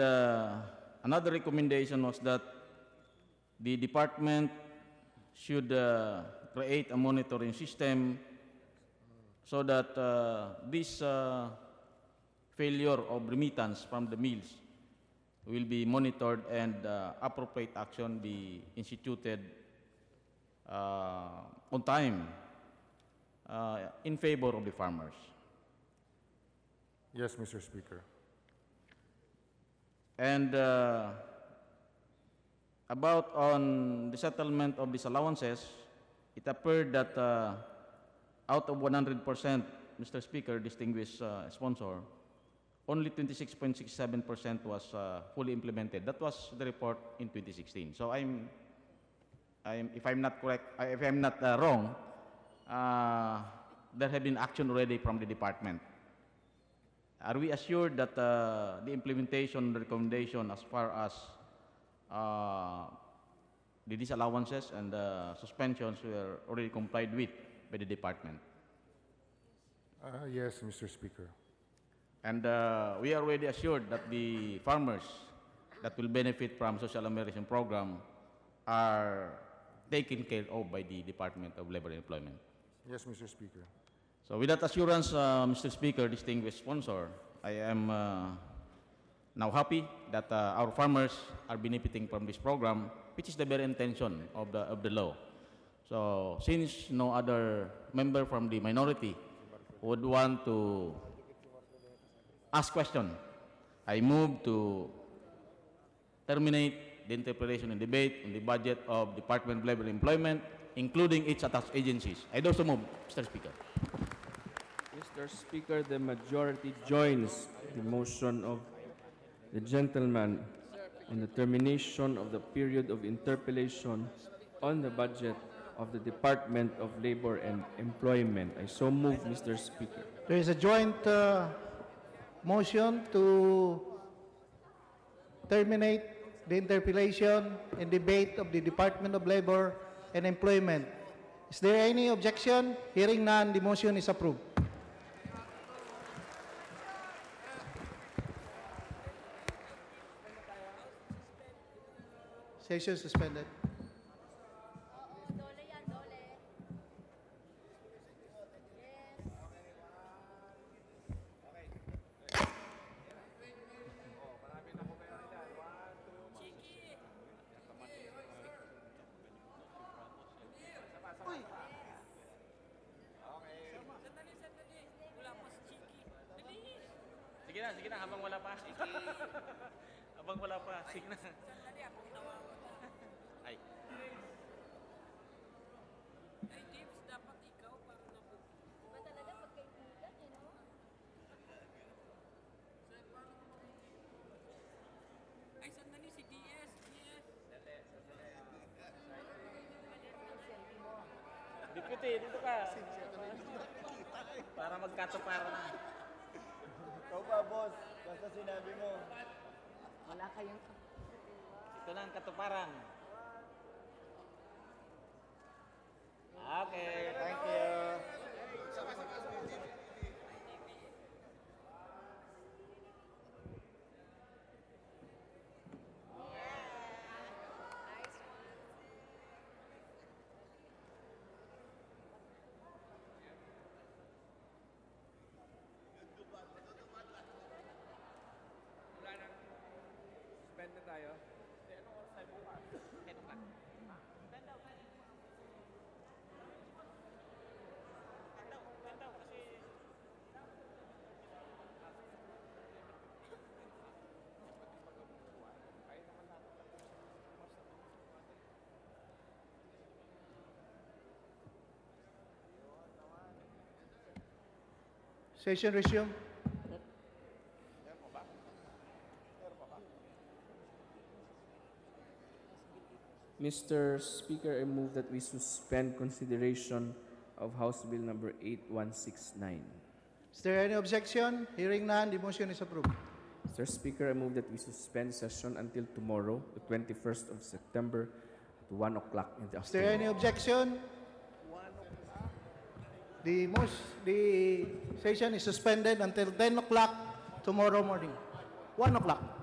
another recommendation was that the department should create a monitoring system so that this failure of remittance from the mills will be monitored and appropriate action be instituted on time in favor of the farmers. Yes, Mr. Speaker. And about on the settlement of these allowances, it appeared that out of 100%, Mr. Speaker, distinguished sponsor, only 26.67% was fully implemented. That was the report in 2016. So if I'm not correct, if I'm not wrong, there have been action already from the department. Are we assured that the implementation, the recommendation as far as the disallowances and suspensions were already complied with by the department? Yes, Mr. Speaker. And we are already assured that the farmers that will benefit from social amelioration program are taken care of by the Department of Labor and Employment. Yes, Mr. Speaker. So with that assurance, Mr. Speaker, distinguished sponsor, I am now happy that our farmers are benefiting from this program, which is the very intention of the law. So since no other member from the minority would want to ask question, I move to terminate the interpretation and debate on the budget of Department of Labor and Employment, including its attached agencies. I also move, Mr. Speaker. Mr. Speaker, the majority joins the motion of the gentleman on the termination of the period of interpellation on the budget of the Department of Labor and Employment. I so move, Mr. Speaker. There is a joint motion to terminate the interpellation and debate of the Department of Labor and Employment. Is there any objection? Hearing none, the motion is approved. Session suspended. Dole yan, dole. Sige na, habang wala pa. Habang wala pa, sige na. Ay. Ay, James, dapat ikaw para na po. Deputy, dito ka. Para magkatupara na. Ikaw pa, boss. Basta sinabi mo. Wala kayong... Ito na ang katuparan. Okay, thank you. Spend na tayo. Session resume. Mr. Speaker, I move that we suspend consideration of House Bill number 8169. Is there any objection? Hearing none, the motion is approved. Mr. Speaker, I move that we suspend session until tomorrow, the 21st of September, at 1 o'clock in the Is there any afternoon. objection? The session is suspended until 10 o'clock tomorrow morning. 1 o'clock.